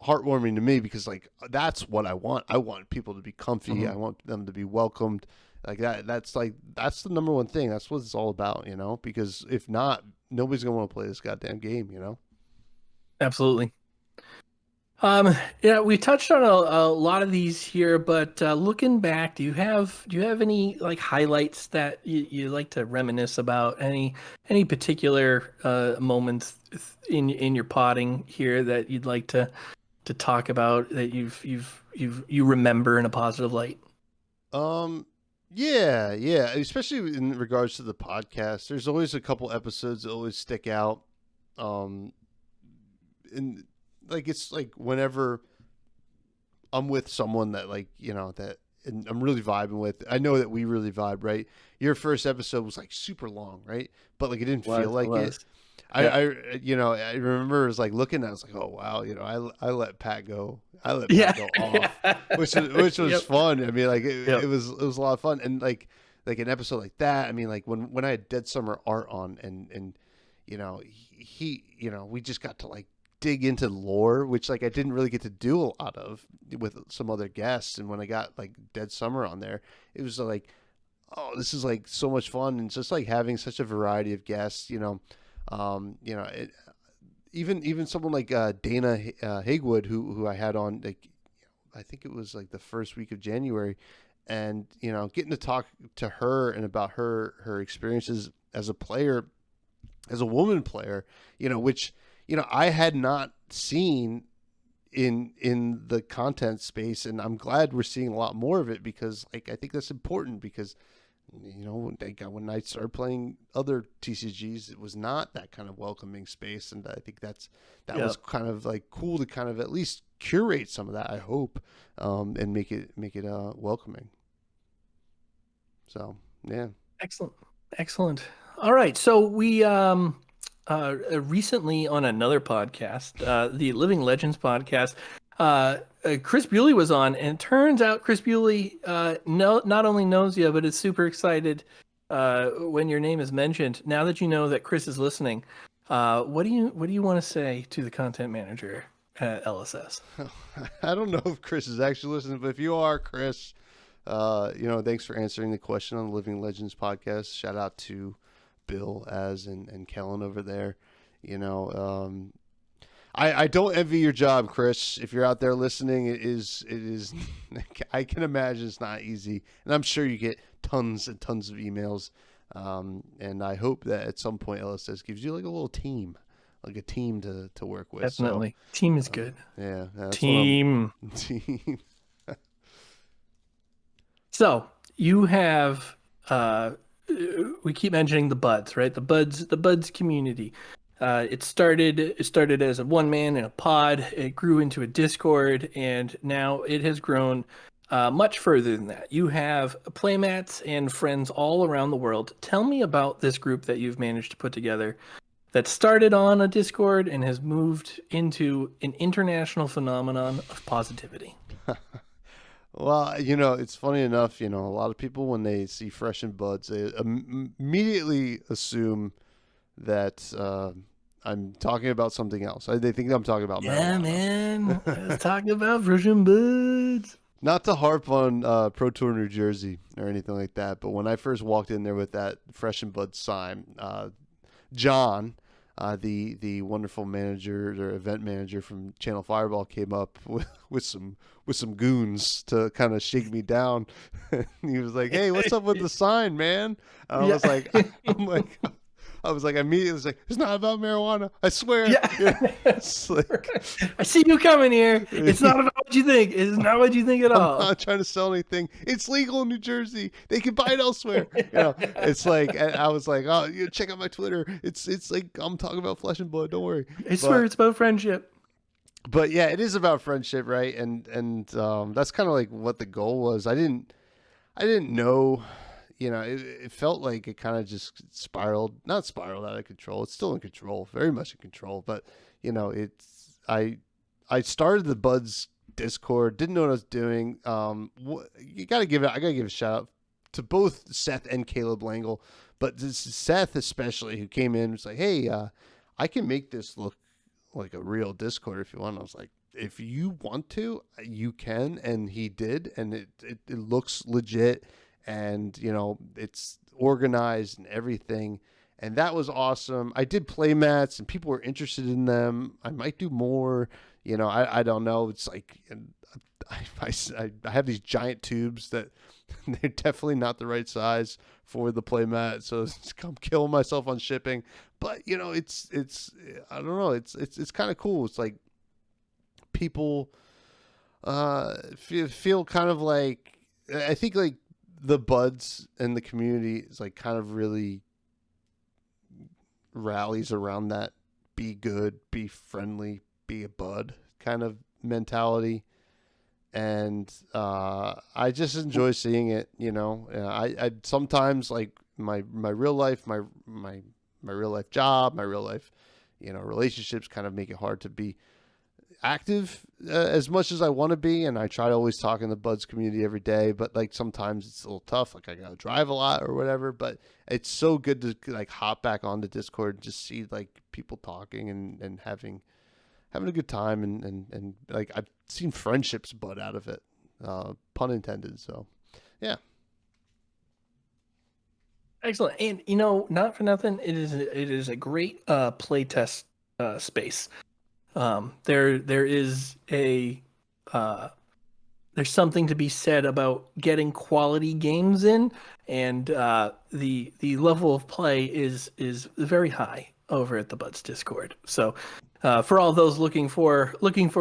heartwarming to me, because like that's what I want. I want people to be comfy. I want them to be welcomed. Like that's the number one thing. That's what it's all about, because if not, nobody's gonna want to play this goddamn game, Absolutely. Yeah, we touched on a lot of these here, but looking back, do you have any like highlights that you like to reminisce about? Any particular moments in your potting here that you'd like to talk about, that you remember in a positive light? Yeah, especially in regards to the podcast. There's always a couple episodes that always stick out. and like it's like whenever I'm with someone that like that and I'm really vibing with. I know that we really vibe, right? Your first episode was like super long, right? But like it didn't feel like it. Yeah. I remember it was like looking at it, I was like, oh wow, I let Pat go. I let Yeah. Pat go off, which was Yep. fun. I mean, like Yep. it was a lot of fun, and like an episode like that. I mean, like when I had Dead Summer Art on, and he we just got to like dig into lore, which like I didn't really get to do a lot of with some other guests. And when I got like Dead Summer on there, it was like, oh, this is like so much fun, and just like having such a variety of guests. Even someone like Dana Hagewood, who I had on, like I think it was like the first week of January, and getting to talk to her and about her experiences as a player, as a woman player, which I had not seen in the content space, and I'm glad we're seeing a lot more of it, because like I think that's important, because when I started playing other TCGs, it was not that kind of welcoming space, and I think that was kind of like cool to kind of at least curate some of that, I hope, and make it welcoming. So yeah, Excellent. All right, so we recently on another podcast, the Living Legends podcast, Chris Bewley was on, and it turns out Chris Bewley not only knows you, but is super excited when your name is mentioned. Now that you know that Chris is listening, what do you want to say to the content manager at LSS? I don't know if Chris is actually listening, but if you are, Chris, thanks for answering the question on the Living Legends podcast. Shout out to Bill, Az, and Kellen over there. I don't envy your job, Chris. If you're out there listening, it is I can imagine it's not easy, and I'm sure you get tons and tons of emails. And I hope that at some point LSS gives you like a little team, like a team to work with. Definitely, team is good. Yeah, that's team. Team. So you have we keep mentioning the buds, right? The buds community. It started as a one man in a pod. It grew into a Discord, and now it has grown much further than that. You have playmats and friends all around the world. Tell me about this group that you've managed to put together that started on a Discord and has moved into an international phenomenon of positivity. Well, it's funny enough, a lot of people, when they see Fresh and Buds, they immediately assume that I'm talking about something else. They think I'm talking about marijuana. Yeah, man. I was talking about Fresh and Buds. Not to harp on Pro Tour New Jersey or anything like that, but when I first walked in there with that Fresh and Buds sign, John, the wonderful manager or event manager from Channel Fireball, came up with some goons to kind of shake me down. He was like, "Hey, what's up with the sign, man?" I was like, I immediately was like, "It's not about marijuana, I swear." Yeah. It's like, I see you coming here. It's not about what you think. It's not what you think at all. I'm not trying to sell anything. It's legal in New Jersey. They can buy it elsewhere. It's like, I was like, "Oh, check out my Twitter. It's like I'm talking about Flesh and Blood. Don't worry." I swear it's about friendship. But yeah, it is about friendship, right? And that's kind of like what the goal was. I didn't know, it felt like it kind of just not spiraled out of control. It's still in control, very much in control. But I started the Buds Discord, didn't know what I was doing. I gotta give a shout out to both Seth and Caleb Langle, but Seth especially, who came in and was like, "Hey, I can make this look like a real Discord if you want." I was like, "If you want to, you can," and he did, and it looks legit, and it's organized and everything, and that was awesome. I did play mats, and people were interested in them. I might do more. I don't know. It's like I have these giant tubes that they're definitely not the right size for the playmat, so I'm killing myself on shipping. But it's I don't know. It's kind of cool. It's like people feel kind of like, I think like the Buds and the community is like kind of really rallies around that be good, be friendly, be a bud kind of mentality. And I just enjoy seeing it. I sometimes like my real life, my real life job, my real life, relationships kind of make it hard to be active as much as I want to be. And I try to always talk in the Buds community every day, but like sometimes it's a little tough. Like I gotta drive a lot or whatever. But it's so good to like hop back onto Discord and just see like people talking and having a good time and like I've seen friendships bud out of it, pun intended. So yeah. Excellent. And not for nothing, it is a great play test space. There is a there's something to be said about getting quality games in, and the level of play is very high over at the Buds Discord. So for all those looking for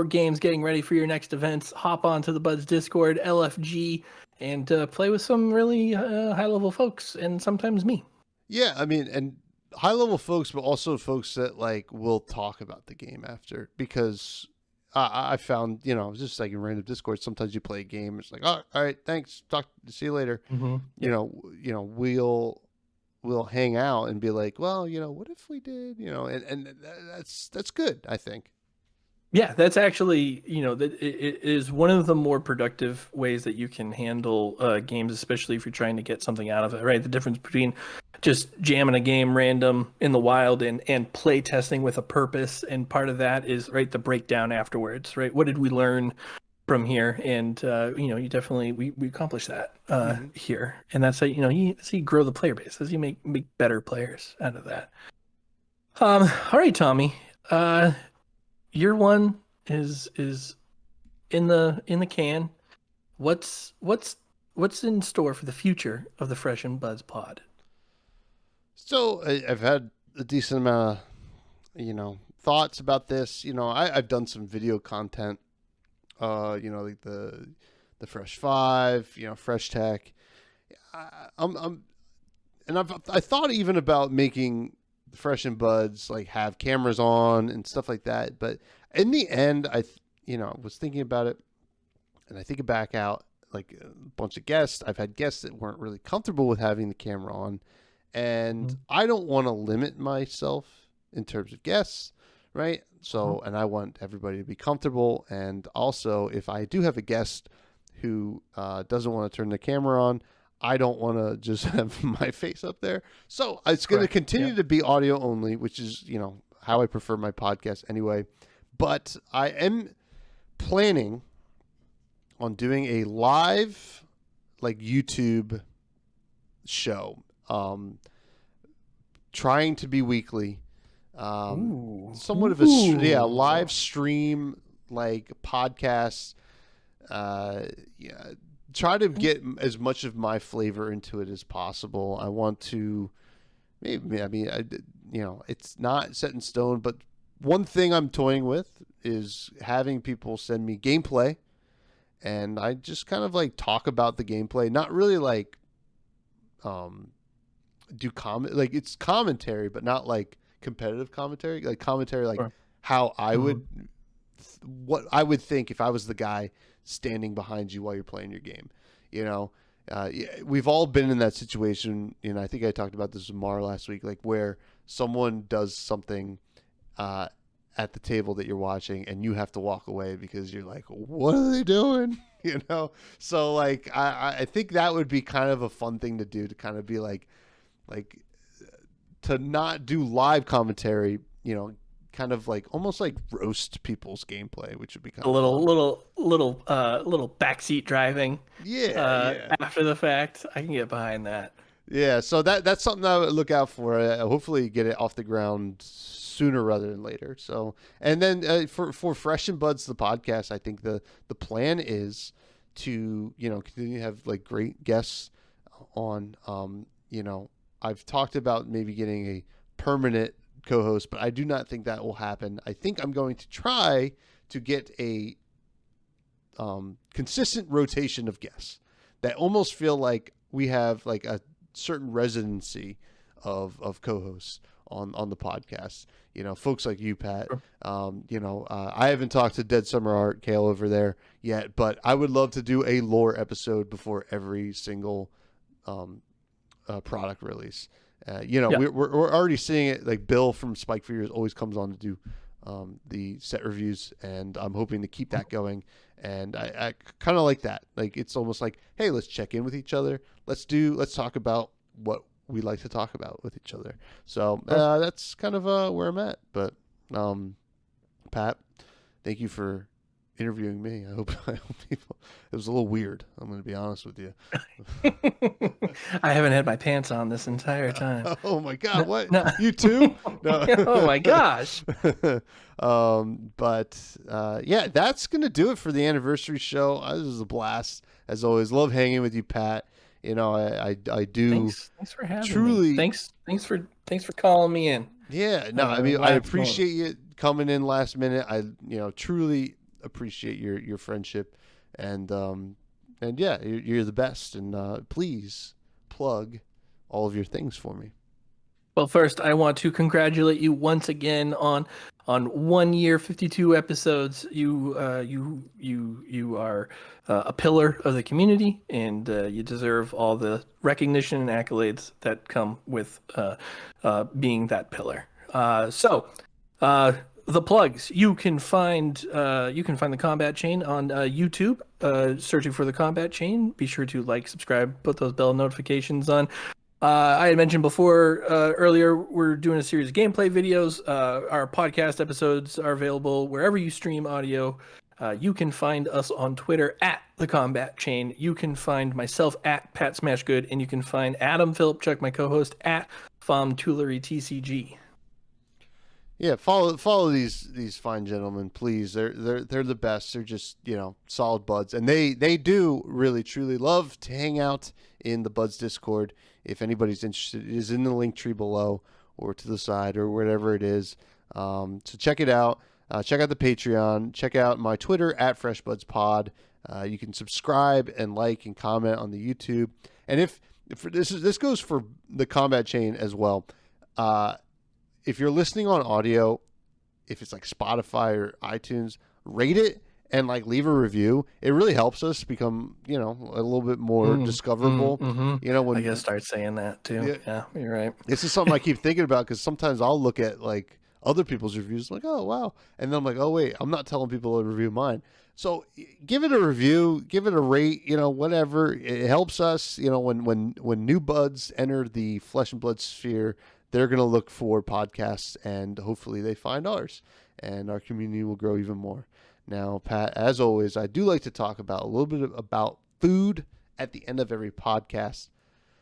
games, getting ready for your next events, hop onto the Buds Discord, LFG, and play with some really high level folks, and sometimes me. Yeah, I mean, and high level folks, but also folks that like will talk about the game after, because I found, just like in random Discord, sometimes you play a game, it's like, oh, all right, thanks, see you later. Mm-hmm. We'll hang out and be like, well, what if we did, and that's good, I think. Yeah, that's actually, that it is one of the more productive ways that you can handle games, especially if you're trying to get something out of it, right? The difference between just jamming a game random in the wild and play testing with a purpose. And part of that is, right, the breakdown afterwards, right? What did we learn from here? And, you definitely, we accomplished that here. And that's how, that's how you grow the player base, as you make better players out of that. All right, Tommy. Year one is in the can. What's in store for the future of the Fresh and Buds pod? So I've had a decent amount of, thoughts about this. I've done some video content, like the Fresh Five, Fresh Tech. I thought even about making Fresh and Buds like have cameras on and stuff like that, but in the end I was thinking about it, and I think it back out like a bunch of guests. I've had guests that weren't really comfortable with having the camera on, and I don't want to limit myself in terms of guests, right? So and I want everybody to be comfortable, and also if I do have a guest who doesn't want to turn the camera on, I don't want to just have my face up there. So it's going to continue to be audio only, which is, how I prefer my podcast anyway. But I am planning on doing a live, like, YouTube show, trying to be weekly, somewhat of a live stream, like podcast, try to get as much of my flavor into it as possible. I want to, it's not set in stone, but one thing I'm toying with is having people send me gameplay, and I just kind of like talk about the gameplay, not really like, do comment, like it's commentary, but not like competitive commentary, like commentary, like how I would, what I would think if I was the guy standing behind you while you're playing your game. We've all been in that situation. I think I talked about this with Mar last week, like where someone does something at the table that you're watching and you have to walk away because you're like, what are they doing? So like I think that would be kind of a fun thing to do, to kind of be like to not do live commentary, kind of like almost like roast people's gameplay, which would be kind of little backseat driving. After the fact, I can get behind that. Yeah, so that's something I would look out for. Hopefully, get it off the ground sooner rather than later. So, and then for Fresh and Buds, the podcast, I think the plan is to continue to have like great guests on. I've talked about maybe getting a permanent co-host, but I do not think that will happen. I think I'm going to try to get a consistent rotation of guests that almost feel like we have like a certain residency of co-hosts on the podcast. Folks like you, Pat. I haven't talked to Dead Summer Art Kale over there yet, but I would love to do a lore episode before every single product release. We're already seeing it. Like Bill from Spike Figures always comes on to do the set reviews, and I'm hoping to keep that going. And I kind of like that. Like it's almost like, hey, let's check in with each other. Let's talk about what we like to talk about with each other. So that's kind of where I'm at. But Pat, thank you for interviewing me. I hope people. It was a little weird. I'm going to be honest with you. I haven't had my pants on this entire time. Oh my God! What? No. You too? No. Oh my gosh! Yeah, that's going to do it for the anniversary show. This was a blast as always. Love hanging with you, Pat. I do. Thanks for having truly. me. Thanks for calling me in. Yeah, no, I mean I appreciate you coming in last minute. I truly appreciate your friendship, and yeah, you're the best. And please plug all of your things for me. Well, first I want to congratulate you once again on 1 year, 52 episodes. You are a pillar of the community, and you deserve all the recognition and accolades that come with being that pillar. The plugs. You can find the Combat Chain on YouTube. Searching for the Combat Chain. Be sure to like, subscribe, put those bell notifications on. I had mentioned before earlier, we're doing a series of gameplay videos. Our podcast episodes are available wherever you stream audio. You can find us on Twitter at The Combat Chain. You can find myself at Pat Smashgood, and you can find Adam Philipchuk, my co-host, at Fomtoolery TCG. Yeah, follow these fine gentlemen, please. They're the best. They're just solid buds, and they do really truly love to hang out in the Buds Discord. If anybody's interested, it is in the link tree below or to the side or wherever it is. So check it out. Check out the Patreon. Check out my Twitter at FreshBudsPod. You can subscribe and like and comment on the YouTube. And if this goes for the Combat Chain as well. If you're listening on audio, if it's like Spotify or iTunes, rate it and leave a review. It really helps us become, a little bit more discoverable. When I gotta start saying that too. Yeah, you're right. This is something I keep thinking about because sometimes I'll look at other people's reviews, oh wow, and then I'm like, oh wait, I'm not telling people to review mine. So give it a review, give it a rate, whatever. It helps us. When new buds enter the flesh and blood sphere, they're going to look for podcasts, and hopefully they find ours, and our community will grow even more. Now, Pat, as always, I do like to talk about a little bit about food at the end of every podcast.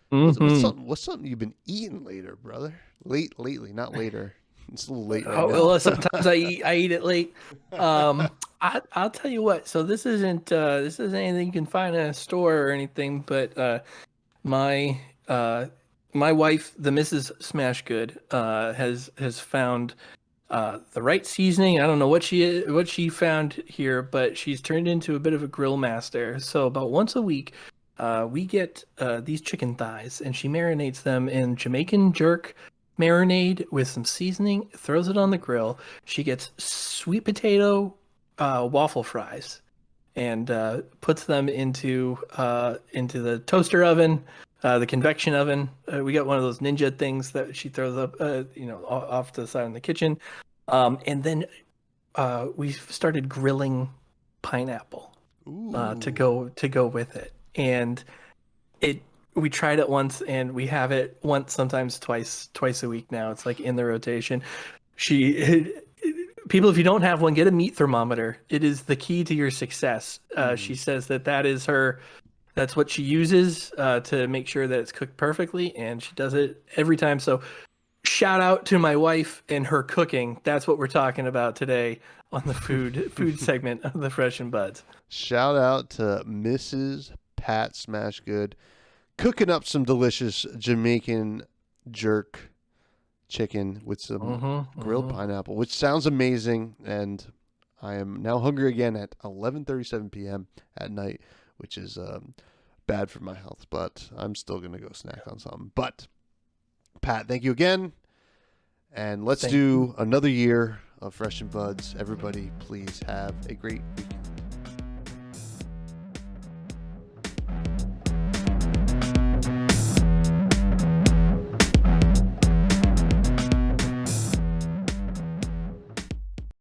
What's something you've been eating brother? Lately, not later. It's a little late right now. Well, sometimes I eat it late. I'll tell you what. So this isn't anything you can find in a store or anything, but my wife, the Mrs. Smashgood, has found the right seasoning. I don't know what she found here, but she's turned into a bit of a grill master. So about once a week, we get these chicken thighs, and she marinates them in Jamaican jerk marinade with some seasoning, throws it on the grill. She gets sweet potato waffle fries and puts them into the toaster oven, the convection oven. We got one of those ninja things that she throws up, off to the side in the kitchen. And then we started grilling pineapple to go with it. And we tried it once, and we have it once, sometimes twice a week now. It's in the rotation. People, if you don't have one, get a meat thermometer. It is the key to your success. She says that's what she uses to make sure that it's cooked perfectly, and she does it every time. So shout out to my wife and her cooking. That's what we're talking about today on the food segment of the Fresh and Buds. Shout out to Mrs. Pat Smashgood, cooking up some delicious Jamaican jerk chicken with some grilled pineapple, which sounds amazing. And I am now hungry again at 11:37 p.m. at night, which is bad for my health, but I'm still going to go snack on something. But Pat, thank you again. And let's Thank do another year of Fresh and Buds. Everybody, please have a great weekend.